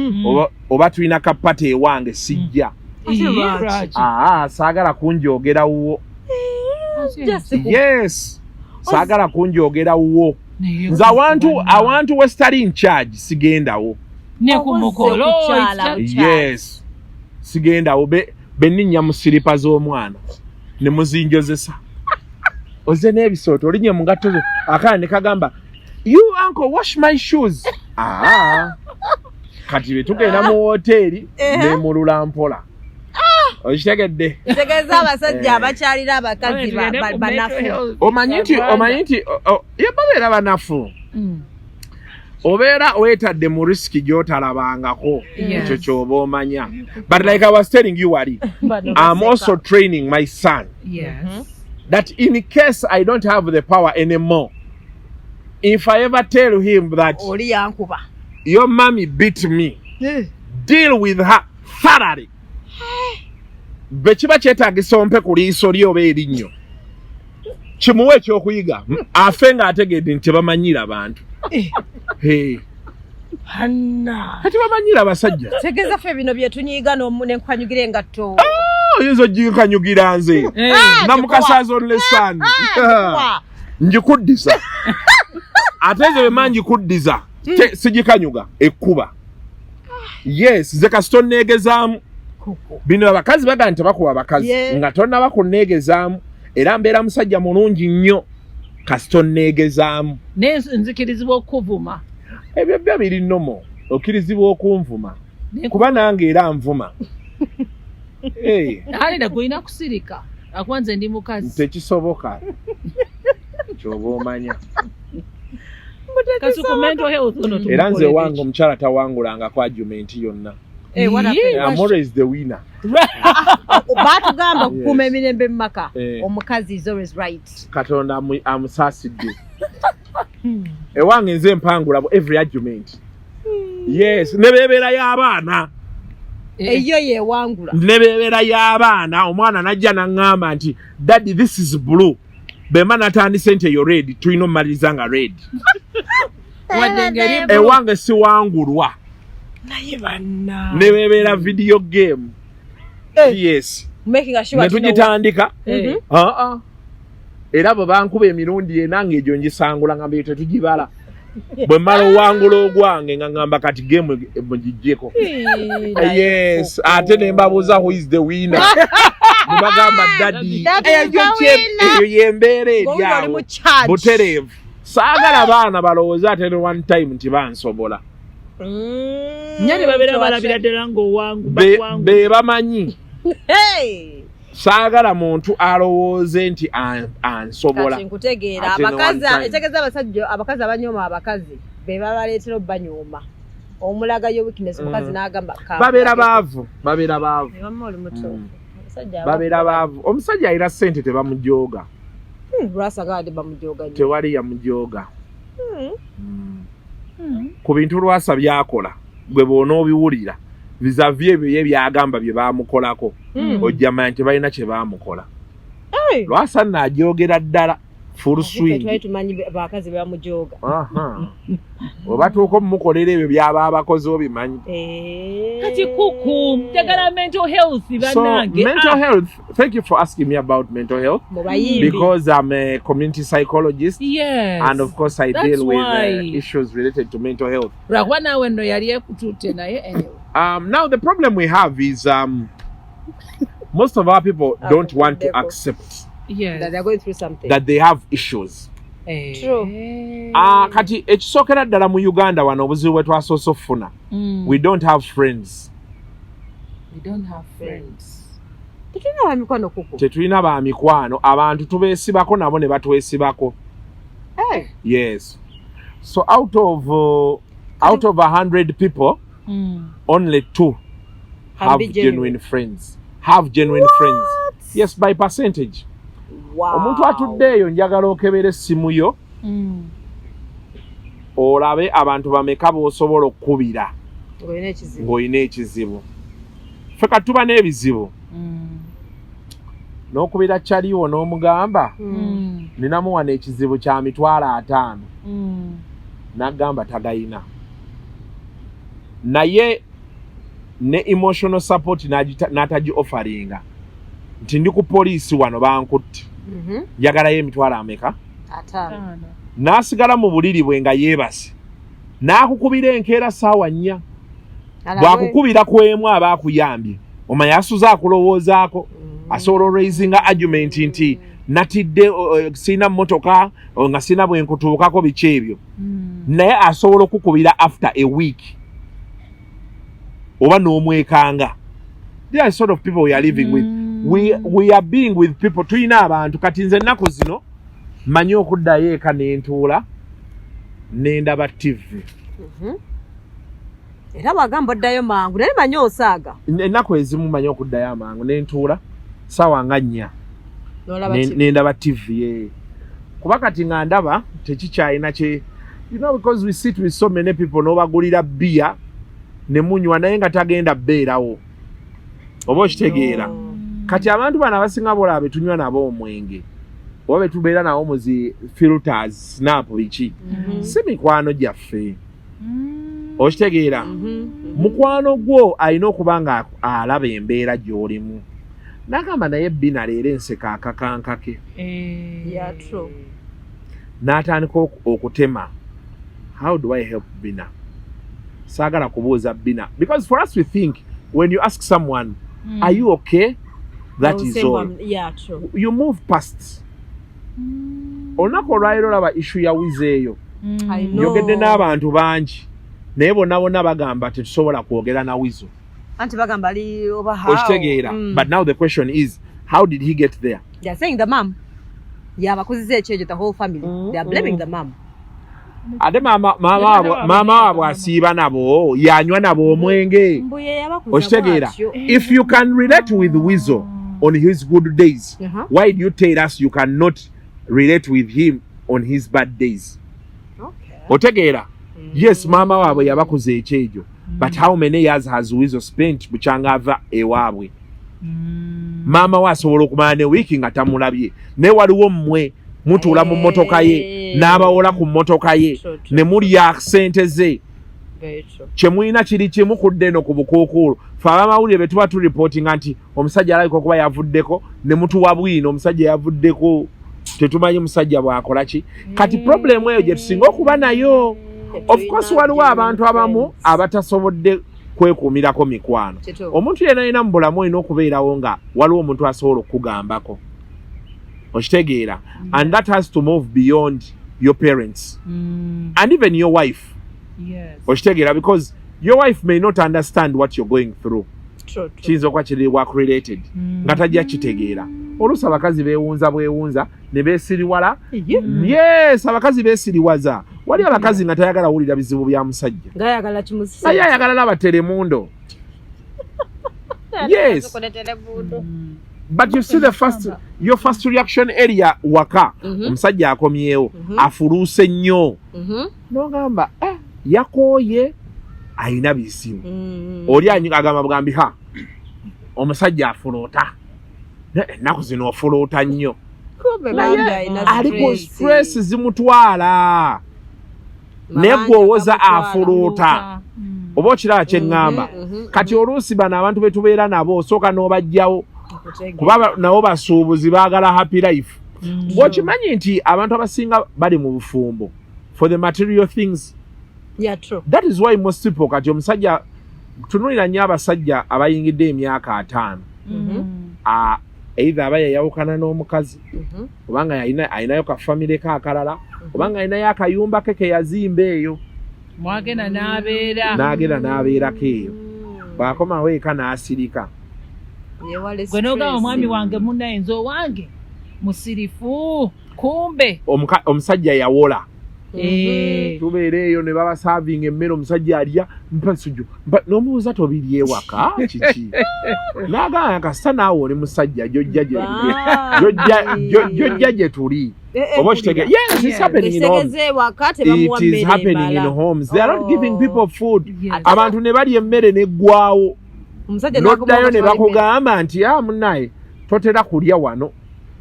Speaker 1: oba tulina kapata ewange sijja. Saagala kunjogera wuwo. Yes. Saagala kunjogera wuwo. Nze awantu westali in charge sigendawo.
Speaker 2: Ne ku mukolo.
Speaker 1: Yes. Sigendawo benninnya mu siripa z'omwana ne muzinjozesa. Oze n'ebisooto olinye mu ngatto akaana ne kagamba you uncle wash my shoes. Kati bwe tugenda mu woteeri ne mulula mpola. Okitegedde.
Speaker 3: Ntegeeza abasajja abakyalira abakazi banafu.
Speaker 1: Omanyi nti babeera banafu. Obeera weetadde mu risiki gy'otalabangako ekyo ky'oba omanya. But like I was telling you wali, I'm also training my son.
Speaker 2: Yes.
Speaker 1: That in case I don't have the power anymore, if I ever tell him that your mommy beat me, deal with her thoroughly. Bekiba kyetaagisa ompe ku liiso lye oba erinnyo. Kimuwe ekyokuyiga afe ng'ategedde nti bamanyira abantu. Ati bamanyira abasajja.
Speaker 3: Tegeeza ffe bino bye tunyiga n'enkwanyugira engatto.
Speaker 1: Oyinza oginkanyugira nze. Namukasaaza onlesani. Njikuddiza. Ate ezo bema njikuddiza. Sigikanyuga ekkuba. Yes, ze kasito nneegezaamu. Bino abakazi baga nti bakuba abakazi nga tonna bakunneegezaamu era mbeera musajja mulungi nnyo kasito nneegezaamu
Speaker 2: nzikirizibwa okuvuma
Speaker 1: ebyo byo biri nnomo okkirizibwa okunvuma kuba nange era nvuma
Speaker 2: alina gulina kusirika akwanze ndi mukazi
Speaker 1: tekisoboka kyoba omanya
Speaker 2: Kasuku mental health
Speaker 1: era nze wange omukyala tawangulangako argument yonna. I'm always the winner.
Speaker 3: Batugamba kukuuma emirembe mu maka omukazi is always right.
Speaker 1: Katonda amusaasidde. Ewange nze mpangula every argument. Yes, ne bebeera y'abaana.
Speaker 3: Eyo yewangula.
Speaker 1: Ne bebeera y'abaana omwana najja n'aŋŋamba nti daddy this is blue. Bema natandise nti eyo red tulina omaliriza nga red. Ewange siwangulwa.
Speaker 3: Naye banna.
Speaker 1: Ne bebeera video game. Yes.
Speaker 3: Making sure
Speaker 1: netugitandika. Era bwe bankuba emirundi enange egyo ngisangula ngamba eyo tetugibala. Bwe mmala owangula ogwange nga ngamba kati game mugijjeko. Yes. Ate ne mbabuuza who is the winner. Bagamba daddy eyo yembeera eryawo butereevu. Saagala baana balowooza ate ne one time nti bansobola.
Speaker 2: Nyani babeera balabira ddala ng'owangu
Speaker 1: be bamanyi. Saagala muntu alowooze nti ansobola.
Speaker 3: Kati nkutegeera abakazi abanyooma abakazi be babaleetera obanyooma. Omulagayo weakness omukazi n'agamba
Speaker 1: babeera baavu.
Speaker 3: Mama oli muto.
Speaker 1: Babeera baavu. Omusajja alina ssente tebamujooga.
Speaker 3: Lwasagala bamujooga.
Speaker 1: Tewali yamujooga. Ku bintu lwasa byakola gwe boona obiwulira vis-a-vis ebyo ye byagamba bye baamukolako ojjamanya nti balina kye baamukola. Lwasa nnaajogera ddala full swing.
Speaker 3: Twali tumanyi bakazi bamujooga.
Speaker 1: Obatuuka omukolera ebyo byaba abakozi obimanyi.
Speaker 2: Kati kuku njagala mental health bannange.
Speaker 1: So mental health, thank you for asking me about mental health. Because I'm a community psychologist.
Speaker 2: Yes.
Speaker 1: And of course I deal with issues related to mental health.
Speaker 2: Lwakuba naawe nno yali ekutute naye anyway.
Speaker 1: Now the problem we have is most of our people don't want to accept
Speaker 3: that they're going through something.
Speaker 1: That they have issues.
Speaker 3: True.
Speaker 1: Kati ekisookera ddala mu Uganda wano obuzibu bwe twasoose okufuna. We don't have friends.
Speaker 3: Tetulina bamikwano kuku.
Speaker 1: Tetulina bamikwano. Abantu tubeesibako nabo ne batwesibako. Yes. So out of 100 people, only 2 have genuine friends. Yes, by percentage.
Speaker 3: Wow.
Speaker 1: Omuntu atudde eyo njagala okebera essimu yo. Olabe abantu bameka b'osobola okkubira ng'olina ekizibu. Ffe kati tuba n'ebizibu. N'okubira kyaliwo n'omugamba ninamu wano ekizibu kya $5,000. N'agamba tagayina. Naye ne emotional support n'atagi offeringa. Nti ndi ku poliisi wano bankutte. Yagalayo $5,000. N'asigala mu buliri bwe nga yeebase. N'akukubira enkeera ssaawa 4. Bw'akukubira ku emu aba akuyambye. Omanya asuza akulowoozaako. Asobola raisinga argument nti natidde sina mmotoka nga sina bwe nkutuukako biki ebyo. Naye asobola okukubira after a week. Oba n'omwekanga. There are sort of people we are living with. We are being with people. Tuyina abantu kati nze ennaku zino manyi okuddayo eka n'entuula n'endaba TV.
Speaker 3: Era bagamba oddayo mangu naye manyi osaaga.
Speaker 1: Ennaku ezimu manyi okuddayo amangu n'entuula ssaawa nga 4 n'endaba TV. Kuba kati nga ndaba tekikyalina kye. You know, because we sit with so many people n'obagulira beer ne munywa naye nga tagenda bbeerawo. Oba okitegeera. Kati abantu bano abasinga bolaba betunywa nabo omwenge. Oba betubeera nawo muzi filters snap biki. Si mikwano gyaffe. Okitegeera. Mukwano gwo alina okuba nga alaba embeera gy'olimu. N'agamba naye Bina leero enseka akakankake.
Speaker 3: Yeah, true.
Speaker 1: N'atandika okutema. How do I help Bina? Saagala kubuuza Bina. Because for us we think when you ask someone, are you okay? That is all.
Speaker 3: Yeah, true.
Speaker 1: You move past. Onako olwaliro olaba issue ya wizo eyo.
Speaker 3: I know.
Speaker 1: Yogedde n'abantu bangi. Naye bonna bagamba tetusobola kwogera na wizo.
Speaker 3: Anti bagamba ali over how.
Speaker 1: Okitegeera. But now the question is, how did he get there?
Speaker 3: They are saying the mom. Yeah, bakuzize ekyejo the whole family. They are blaming the mom.
Speaker 1: Ate mama wabwe asiiba nabo, yanywa nabo omwenge. Okitegeera. If you can relate with Wizo on his good days, why do you tell us you cannot relate with him on his bad days?
Speaker 3: Okay.
Speaker 1: Otegeera. Yes, mama wabwe yabakuze ekyejo. But how many years has Wizo spent bukyanga ava ewaabwe? Mama wa asobola okumala ne wiiki nga tamulabye. Ne waliwo mmwe mutuula mu mmotoka ye n'abawola ku mmotoka ye ne mulya ssente ze. Kye mulina kiri kimu kudde eno ku bukuukulu. Fe abamawulire be tuba turipootinga nti omusajja alabika okuba yavuddeko ne mutuwa bwino omusajja yavuddeko tetumanyi musajja bw'akola ki. Kati problemu eyo gye tusinga okuba nayo. Of course waliwo abantu abamu abatasobodde kwekuumirako mikwano. Omuntu yenna yena mu bulamu olina okubeerawo nga waliwo omuntu asobola okukugambako. Okitegeera. And that has to move beyond your parents. And even your wife.
Speaker 2: Yes.
Speaker 1: Okitegeera, because your wife may not understand what you're going through.
Speaker 3: True.
Speaker 1: Kiyinza okuba kiri work related. Nga tajja kitegeera. Oluusi abakazi beewunza ne beesiriwala. Yes, abakazi beesiriwaza. Wali abakazi nga tayagala wulira bizibu bya musajja.
Speaker 3: Ngayagala kimusi.
Speaker 1: Ayagala laba telemundo. Yes. But you see your first reaction area waka. Omusajja akomyewo. Afuluuse nnyo. N'ogamba yakooye ayina bisimu. Oli agamba bugambi omusajja afuluuta. Ennaku zino ofuluuta nnyo. Aliko stress zimutwala. Negwowoza afuluuta. Oba okiraba kye ŋŋamba. Kati oluusi bano abantu be tubeera nabo osooka n'obajjawo. Kuba nabo basuubuzi baagala happy life. Bw'okimanyi nti abantu abasinga bali mu bufumbo for the material things.
Speaker 3: Yeah, true.
Speaker 1: That is why most people kati omusajja tunulira nnyo abasajja abayingidde emyaka 5. Either aba yayawukana n'omukazi kubanga ayinayo ka family ke akalala kubanga ayinayo akayumba ke yazimba eyo
Speaker 2: mwagenda n'abeerako eyo bw'akomawo eka n'asirika. Gwe n'ogamba omwami wange munnayinza owange musirifu kumbe
Speaker 1: omusajja yawola. Tubeera eyo ne baba serving emmere omusajja alya mpasuju n'omubuuza tobirya ewaka kiki n'agamba kasita naawe oli musajja jojja gye tuli oba okitegeera. Yes, it's happening in homes. It is happening in homes. They are not giving people food. Abantu ne balya emmere n'eggwawo n'oddayo ne bakugamba nti munnaye totera kulya wano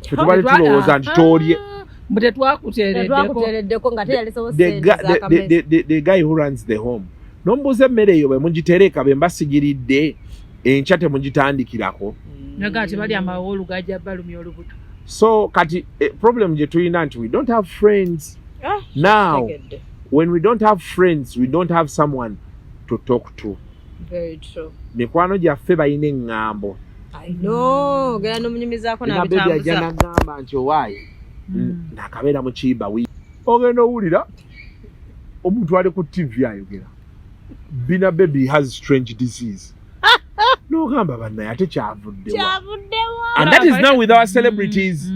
Speaker 1: tetubali tulowooza nti toolye.
Speaker 2: The
Speaker 1: guy who runs the home. Nombuze emmere eyo bwe mugitereka be mbasigiridde enkya temugitandikirako. So kati problem gye tulina nti we don't have friends. Now when we don't have friends we don't have someone to talk to.
Speaker 3: Very true.
Speaker 1: Mikwano gyaffe bayina eŋŋambo.
Speaker 3: I know. Gera n'omunyumizaako n'abitambuza.
Speaker 1: Baby ajja n'agamba nti owaayi n'akabeera mu kiyimba ogenda owulira omuntu ali ku TV ayogera Bina baby has strange disease. N'ogamba bannaye ate kyavuddewa. And that is now with our celebrities.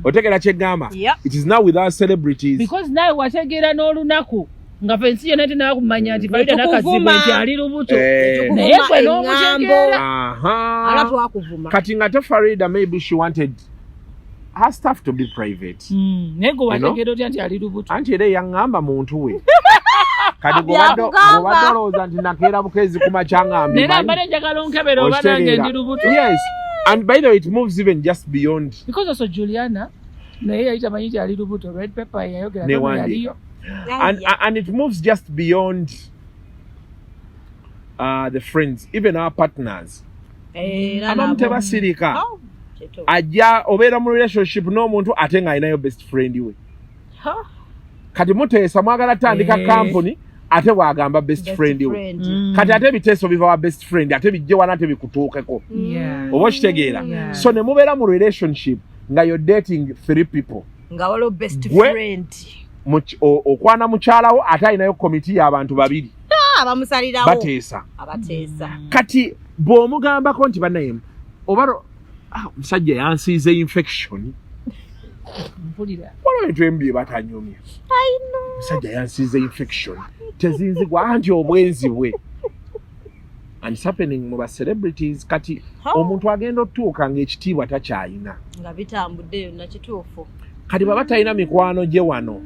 Speaker 1: Otegera kyeggamba. It is now with our celebrities.
Speaker 2: Because nawe wategeera n'olunaku nga fensi yonna tenakumanya nti Farida nakazibwe nti ali lubuto naye gwe n'omutegeera.
Speaker 1: Kati nga te Farida maybe she wanted her stuff to be private.
Speaker 2: Naye gwe wategeera otya nti ali lubuto.
Speaker 1: Anti era yaŋŋamba muntu we. Kati gobadde olowooza nti nakeera bukeezi kumakya ŋŋambi.
Speaker 2: Naye nambadde njagala onkebera oba nange ndi lubuto.
Speaker 1: Yes. And by the way, it moves even just beyond.
Speaker 2: Because also Juliana naye yali tamanyi nti ali lubuto. Red Pepper yayogera kama yaliyo.
Speaker 1: And it moves just beyond the friends, even our partners. Abamu tebasirika. Ajja obeera mu relationship n'omuntu ate nga alinayo best friend we. Kati muteesa mwagala tandika company ate bwagamba best friend we kati ate biteeso biva wa best friend ate bijje wana ate bikutuukeko oba okitegeera so ne mubeera mu relationship nga you're dating 3 people
Speaker 3: nga waliwo best friend
Speaker 1: okwana mukyalawo ate alinayo komiti y'abantu 2
Speaker 3: abamusalirawo
Speaker 1: bateesa kati bw'omugambako nti bannaye oba omusajja yansiize infection waliwo bintu ebibi batanyumya omusajja yansiize infection tezinzigwa anti obwenzi bwe and it's happening mu ba celebrities kati omuntu agenda otuuka ng'ekitiibwa takyayina
Speaker 3: nga bitambudde yonna kituufu
Speaker 1: kati baba talina mikwano gye wano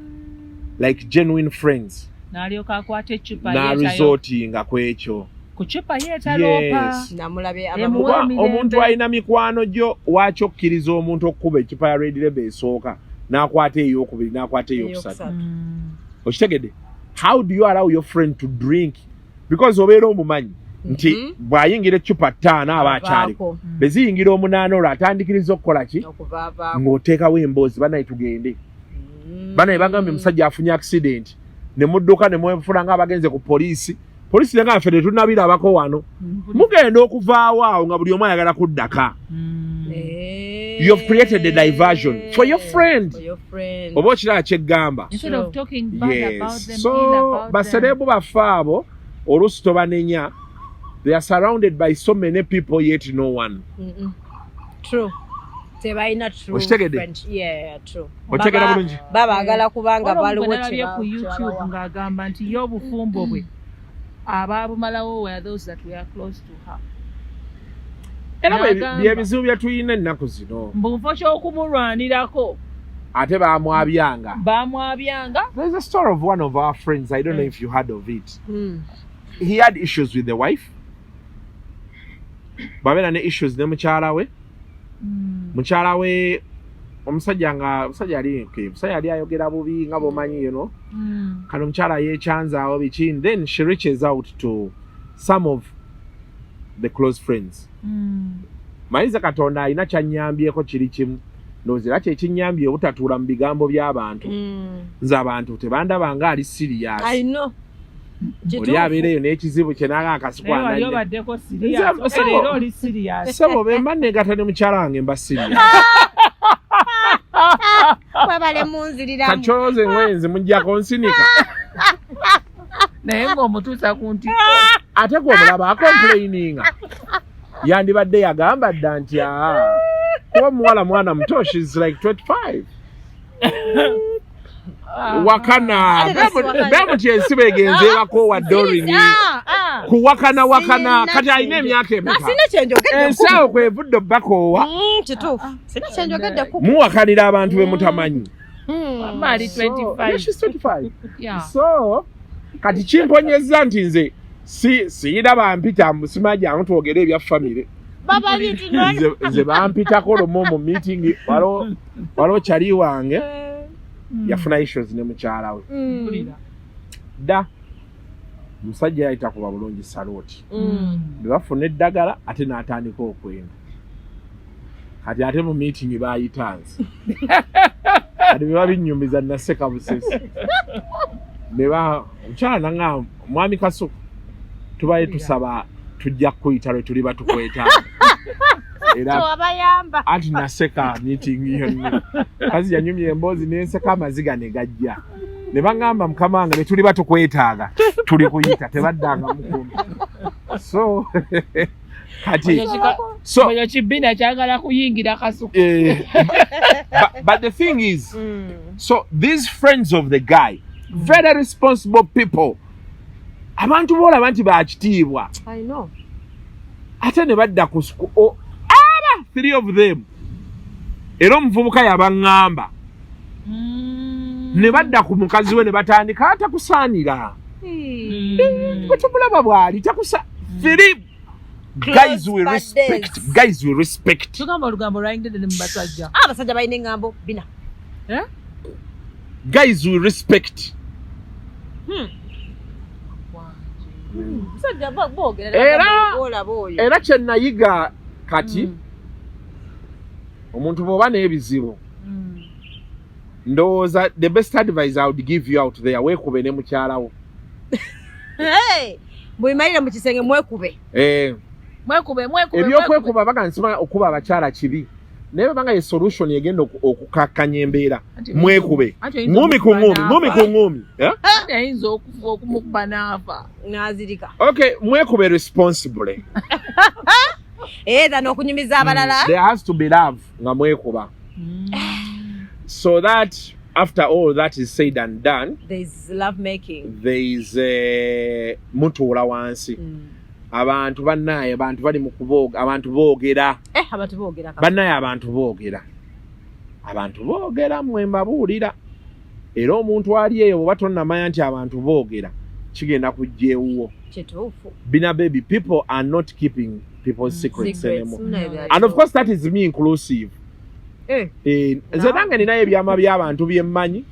Speaker 1: like genuine friends
Speaker 2: n'alyoka akwata eccupa
Speaker 1: n'aresortinga ku ekyo
Speaker 2: ku ccupa yeetaloopa
Speaker 3: namulabe
Speaker 1: omuntu alina mikwano gyo waaki okkiriza omuntu okukuba eccupa ya Red Label esooka n'akwata ey'okubiri n'akwata ey'okusatu okitegedde how do you allow your friend to drink because obeera omumanyi nti bw'ayingira eccupa 5 aba akyaliko beziyingira 8 olwo atandikiriza okukola ki ng'oteekawo emboozi banaye tugende banaye bagambye musajja afunye accident ne mudduka ne mwefuna ng'abagenze ku poliisi nenga ffe tetunabirabako wano mugenda okuvaawo awo nga buli omu ayagala kuddaka you have created a diversion for your friend oba okiraba kyeggamba so baserebu baffe abo oluusi tobanenya they are surrounded by so many people yet no one
Speaker 3: true tebalina true
Speaker 1: friend otegera bulungi
Speaker 3: babaagala kubanga baliwo
Speaker 2: ku YouTube ng'agamba nti y'obufumbo bwe abaabumalawo were those that were close to her
Speaker 1: era byebizibu bye tulina ennaku zino
Speaker 2: mbufo ky'okumulwanirako
Speaker 1: ate baamwabyanga
Speaker 2: There's
Speaker 1: a story of one of our friends. I don't know if you heard of it. He had issues with the wife babeera ne issues ne mukyala we omusajja yali ayogera bubi nga bomanyi kano omukyala yeekyanzaawo biki then she reaches out to some of the close friends mayiza katonda alina kyanyambyeko kiri kimu ndowooza kyekinyambye obutatuula mu bigambo by'abantu nze abantu tebandabanga ali serious oli abeereyo n'ekizibu kye nagaakasikwanassebo bemba negata ne mukyala wange mba serious kakyoloze ngwenzi mujjako nsinika
Speaker 2: naye ng'omutuusa ku nti
Speaker 1: ate gw'omulaba akomplaininga yandibadde yagamba dda nti kuba muwala mwana muto she's like 25 wakana bemuti ensiba egenze ewako wa Doreen kuwakana kati alina emyaka emeka ensawo kwevudde obbakoowa muwakanira abantu be mutamanyi so kati kimponyeza nti nze siyina bampita musima jangu twogere ebya famire nze bampitako lomo mu meeting waliwo kyali wange yafuna issues ne mukyala we dda musajja yayita kuba bulungi saloti ne bafuna eddagala ate n'atandika okwenda kati ate mu meeting bayitanze kati biba binyumiza naseka busesi omukyala nanga mwami Kasuku tubaye tusaba tujja kuyita lwe tuli batukwetaaga era anti naseka meeting yonna kazi yanyumya emboozi nenseka amaziga ne gajja ne bagamba mukama wange be tuli batukwetaaga tuli kuyita tebaddanga mukumbi so kati so
Speaker 2: Bina kyagala kuyingira Kasuku
Speaker 1: but the thing is so these friends of the guy very responsible people abantu boolaba nti bakitiibwa ate ne badda ku aba 3 of them era omuvubuka yabaŋŋamba ne badda ku mukazi we ne batandika atakusaanira tumulaba bwali takusa 3 guys will respect
Speaker 2: tugamba olugambo lwayingidde ne mu basajja
Speaker 3: abasajja balina eŋŋambo Bina
Speaker 1: guys will respect era kyenayiga kati omuntu bw'oba n'ebizibu ndowooza the best advice I would give you out there weekube ne mukyalawo
Speaker 3: bwemalire mu kisenge mwekube
Speaker 1: ebyokwekuba bagansima okuba abakyala kibi naye banga ye solution egenda okukakkanya embeera mwekube ngumi ku ngumi
Speaker 2: ayinza okufa okumukuba n'afa
Speaker 3: n'azirika
Speaker 1: mwekube responsibly
Speaker 3: era n'okunyumiza abalala
Speaker 1: there has to be love nga mwekuba so that after all that is said and done
Speaker 3: there is love making
Speaker 1: there is mutuula wansi abantu bannaye abantu bali mu kuboga abantu boogera bannaye abantu boogera mwe mbabuulira era omuntu ali eyo bwe batonnamanya nti abantu boogera kigenda kujja ewuwo
Speaker 3: kituufu
Speaker 1: Bina baby people are not keeping people's secrets anymore and of course that is me inclusive nze nange ninayo ebyama by'abantu byemmanyi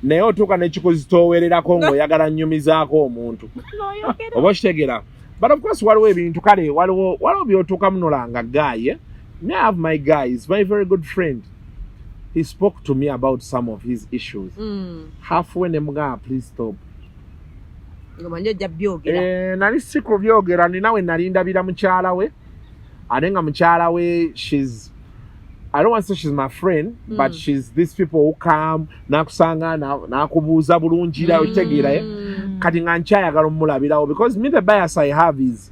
Speaker 1: naye otuuka nekikuzitoowererako ng'oyagala nnyumizaako omuntu oba okitegera but of course waliwo ebintu kale waliwo byotuuka munolanga guy me I have my guy is my very good friend he spoke to me about some of his issues halfway ne mugamba please stop nali si kubyogera ninawe nali ndabira mukyala we ate nga mukyala we I don't want to say she's my friend, but she's these people who come, nakusanga, nakubuza bulunjira, utegira kati nga nkyayagala omulabirawo because me the bias I have is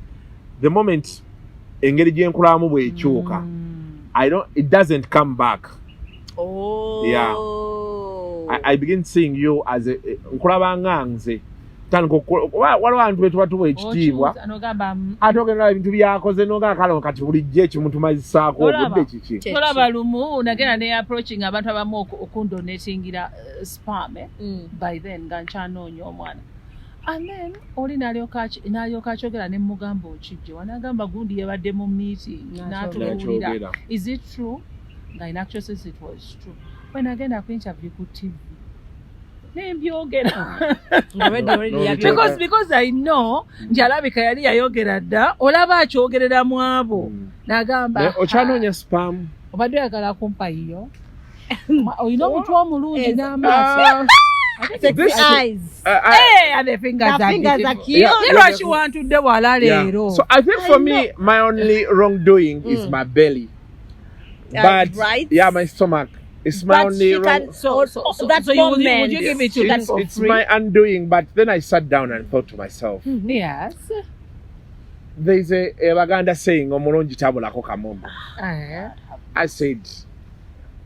Speaker 1: the moment engeri gye nkulamu bw'ekyuka it doesn't come back. Yeah. I begin seeing you as a nkulabanga nze waliwo abantu betuba tuwa ekitiibwa ate ogenda ebintu byakoze noga kale kati bulijjo ekimutumazisaako obudde kiki
Speaker 2: tolaba lumu nagenda ne approaching abantu abamu okundonatingira spam by then nga nkyanoonya omwana and then oli n'alyoka akyogera ne mugamba okijje wanagamba gundi yabadde mu meeting n'atubuulira is it true nga in actual sense it was true when agenda ku interview ku TV because I know nti alabika yali yayogera dda olaba akyogerera mu abo n'agamba
Speaker 1: okyanoonya spam
Speaker 2: obadde oyagala kumpa iyo olina omutwe omulungi n'amaaso and the fingers are cute. She want to do leero.
Speaker 1: So I think for me my only wrongdoing is my belly. But
Speaker 3: right?
Speaker 1: Yeah, my stomach. It's my only wrong.
Speaker 3: So that's would you give it to that for
Speaker 1: it's
Speaker 3: free?
Speaker 1: My undoing, but then I sat down and thought to myself.
Speaker 2: Yes.
Speaker 1: There's a Baganda saying, "Omulonji tabulako kamombo." I said,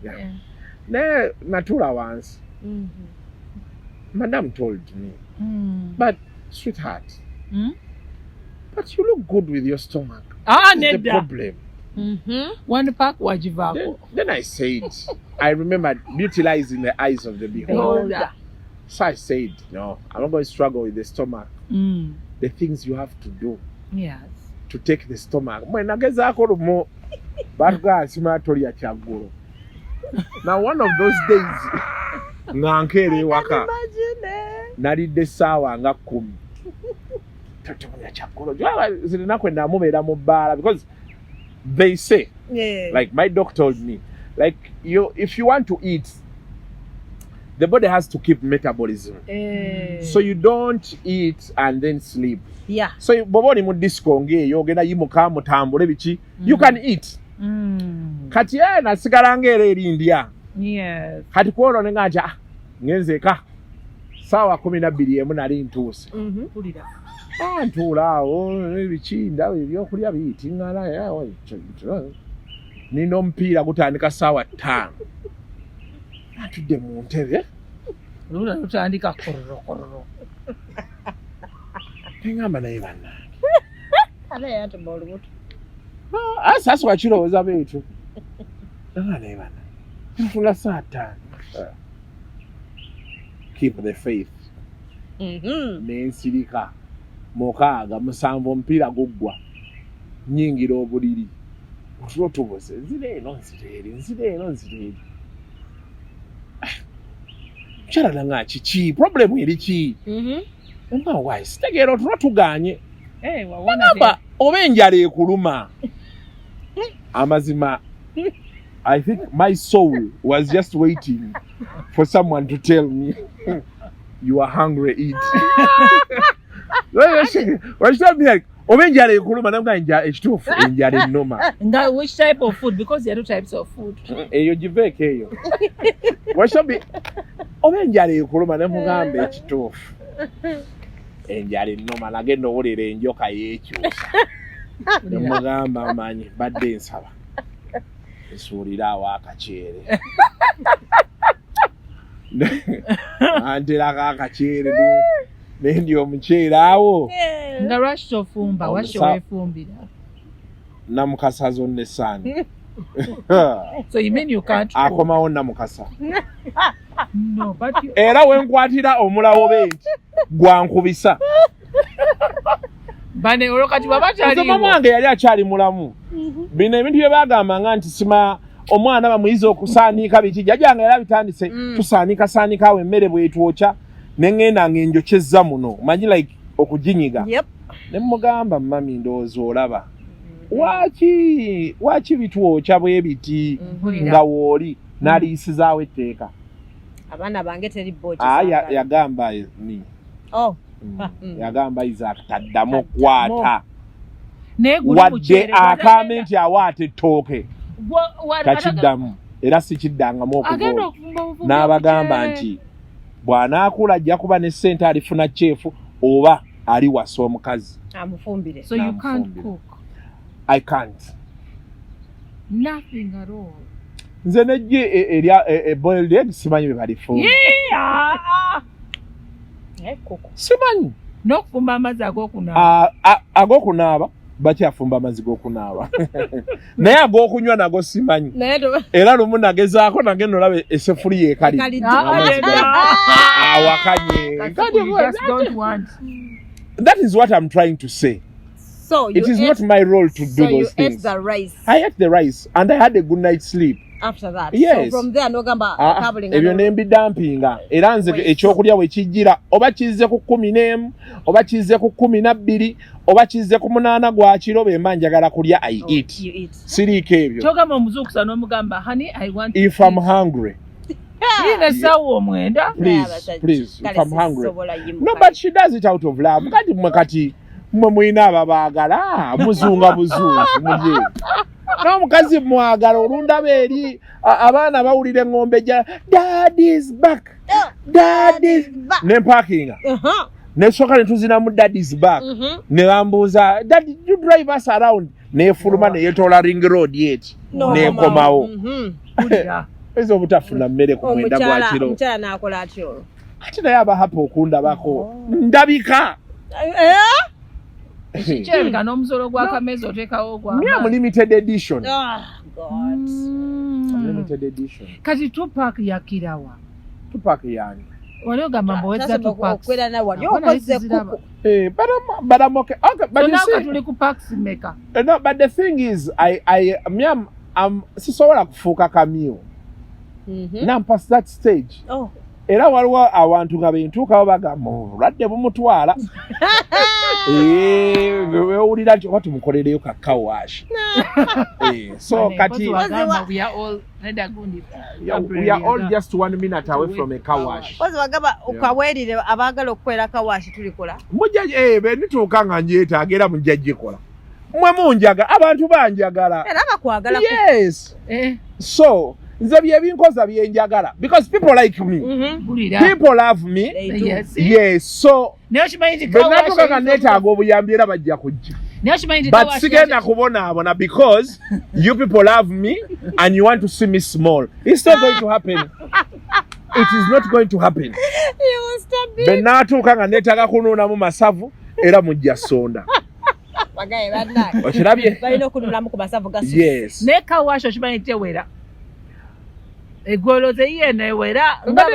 Speaker 1: "Yeah." Natura once, Madam told me, "But sweetheart, but you look good with your stomach. What's the problem?"
Speaker 2: One pack wajivako.
Speaker 1: Then I said, I remembered utilizing the eyes of the beholder. So I said, no, I'm not going to struggle with the stomach. The things you have to do to take the stomach. Now one of those days, nankere waka. Nalidde sawa nga 10. Because they say, like my doc told me, like if you want to eat, the body has to keep metabolism. So you don't eat and then sleep.
Speaker 3: Yeah.
Speaker 1: So you can eat. Kati nasigala ngere erindia.
Speaker 2: Yes.
Speaker 1: Kati kuolo nengaja ngenzeka sawa 12 emu nali ntuuse.
Speaker 2: Kulira.
Speaker 1: Ntulaawo ebikinda ebyokulya biyitingana nina omupiira gutandika saawa 5 atudde mu ntebe
Speaker 2: lutandika kororo
Speaker 1: engamba naye bannange
Speaker 3: yatuma olubuto
Speaker 1: sasi wakirowooza beetu engamba naye bannange ntula saa 5 keep the faith nensirika 6 omupiira guggwa nyingira obuliri otulo tubose nzire eno nzire kyala nga kiki problem eri ki mpa why sitegeera otulo tuganye wabona oba enjala ekuluma amazima I think my soul was just waiting for someone to tell me you are hungry, eat. Why should be like, Omenjare Kuruma Nanga H2 Injare Noma?
Speaker 2: Which type of food? Because there are two types of food.
Speaker 1: You give Why should be Omenjare Kuruma Nanga H2 Injare Noma again no worry in Yoka H. Namagamba Mani, bad days have. Surida waka chere. Antela kaka chere ndio mchera awo.
Speaker 2: Nga rasho fumba washo we fumbira.
Speaker 1: Namukasa zonne sana.
Speaker 2: So you mean you can't cook?
Speaker 1: Akoma onna mukasa.
Speaker 2: No, but you
Speaker 1: Era wenkwatira omulawo benki gwankubisa.
Speaker 2: Bane olokati baba chali.
Speaker 1: Mama wange yali achali mulamu. Bina ebintu bye bagamba nga nti sima omwana bamuyiza okusaanika biki jajanga era bitandise tusaanika awe emmere bwetwocha nengenda ngenjokyezza muno manyi like okujinyiga.
Speaker 3: Yep.
Speaker 1: Ne mugamba mami ndowooza olaba waki bitwocha bwe biti nga wooli n'aliisizaawo etteeka.
Speaker 3: Abaana bange teri bocha.
Speaker 1: Yagamba ni.
Speaker 3: Oh.
Speaker 1: Yagamba Isaac taddamu okwata.
Speaker 2: Wadde
Speaker 1: akamenti awaate ettooke. Takiddamu era sikiddangamu okugola. N'abagamba nti bw'anaakula ajja kuba ne ssente alifuna chefu oba ali wasa omukazi.
Speaker 3: Amufumbire.
Speaker 2: So you can't cook?
Speaker 1: I can't.
Speaker 2: Nothing at all.
Speaker 1: Nze nejje erya boiled egg simanyi bwe balifumba. Simanyi.
Speaker 2: N'okufumba amazzi ag'okunaaba.
Speaker 1: Ag'okunaaba bakyafumba amazzi g'okunaaba. Naye ag'okunywa nago simanyi. Era lumu nagezaako nagenda olaba eseffuliya ekali. Awakanye. That is what I'm trying to say.
Speaker 3: So
Speaker 1: it is not my role to do those things.
Speaker 3: So you ate the rice.
Speaker 1: I ate the rice and I had a good night's sleep.
Speaker 3: After that.
Speaker 1: Yes.
Speaker 3: So from there no gamba traveling.
Speaker 1: Ebyo nembi dumpinga. Era nze ekyokulya we kijjira oba kizze ku 11 oba kizze ku 12 oba kizze ku 8 gwa kiro bemba njagala kulya I eat.
Speaker 3: You eat.
Speaker 1: Siriiko ebyo.
Speaker 2: Kyogamba omuzuukusa n'omugamba honey I want
Speaker 1: if I'm hungry. Please, if I'm hungry. No, but she does it out of love. Kati mwe mwina ababaagala muzunga buzungu muje. N'omukazi mwagala olunda beeri abaana bawulira eng'ombe ja daddy's back. Daddy's back. Ne parkinga. Nesooka ne tuzina mu daddy's back. Ne bambuuza daddy you drive us around. Neefuluma ne yeetoola ring road yeti. Neekomawo. Ezo obutafuna mmere ku mwenda gwa kiro.
Speaker 3: Omukyala n'akola atyo.
Speaker 1: Ate naye aba happy okundabako. Ndabika.
Speaker 2: Kikyereka n'omusolo gwa kameza oteekawo gwa
Speaker 1: Miamu limited edition.
Speaker 3: Oh God.
Speaker 1: Limited edition.
Speaker 2: Kati Tupac yakirawa.
Speaker 1: Tupac yani.
Speaker 2: Wali ogamba mboweza Tupac.
Speaker 3: Okwera na wali okoze kuku.
Speaker 1: But I'm okay. Okay, but
Speaker 2: so
Speaker 1: you see.
Speaker 2: Tuli ku Pax maker.
Speaker 1: No, but the thing is I'm sisobola kufuuka kamio. Now past that stage.
Speaker 3: Oh.
Speaker 1: Era waliwo abantu nga bentuukawo bagamba obulwadde bumutwala. Weewulira nti oba tumukolereyo ka kawash. So kati
Speaker 2: we are all
Speaker 1: we are all just 1 minute away from a kawash.
Speaker 3: Ozi bagamba okaweerire abaagala okukwera kawash tulikola.
Speaker 1: Mujjaji nituuka nga njeetaaga era mujjajjikola. Mwe munjaga abantu banjagala.
Speaker 3: Era bakwagala.
Speaker 1: Yes. So nze byebinkoza byenjagala because people like me. People love me. Yes. So benatuuka nga neetaaga obuyambi era bajja kujja. But sigenda kubonaabona because you people love me and you want to see me small. It's not going to happen. It is not going to happen.
Speaker 3: You will stop me.
Speaker 1: Benatuuka nga neetaaga kunuunamu masavu era mujja sonda.
Speaker 3: Bagaye badna.
Speaker 1: Okirabye?
Speaker 3: Balina okunulamu ku masavu ga susu.
Speaker 1: Yes.
Speaker 2: Ne kawash okimanyi tewera. Egoloze yene wera
Speaker 1: but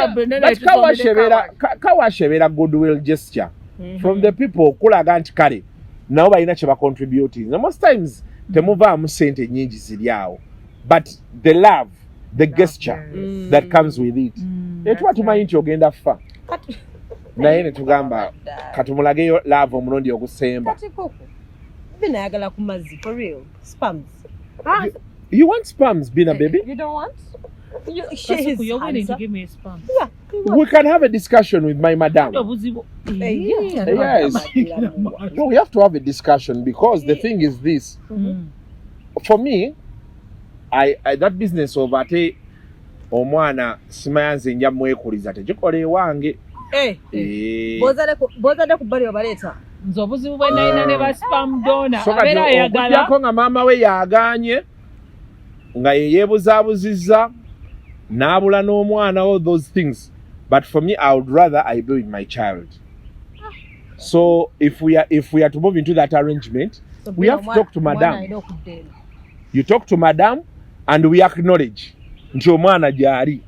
Speaker 1: kawashebera goodwill gesture from the people kulaga nti kale nabo balina kye bacontributing. Most times temuvaamu sente nyingi ziri awo but the love the gesture that comes with it etuba tumanyi nti ogenda fa naye ne tugamba katumulageyo love omulundi ogusemba.
Speaker 3: Bina yagala ku mazzi for real spams.
Speaker 1: You want spams Bina baby?
Speaker 3: You don't want?
Speaker 2: You're willing to give me a spam.
Speaker 3: Yeah.
Speaker 1: We can have a discussion with my madam. Yes. No, we have to have a discussion because the thing is this. For me, I that business of ate omwana simayanze nja mwekuliza tegikole wange.
Speaker 3: Bozade kubali obaleta.
Speaker 2: Nze obuzibu bwe nalina ne ba spam donor abeera ayagala.
Speaker 1: Okujjako nga maama we yaganye nga yeyeebuzaabuzizza n'abula n'omwana, all those things. But for me, I would rather I be with my child. So if we are to move into that arrangement, so we have to talk to madam. You talk to madam and we acknowledge nti omwana gyali.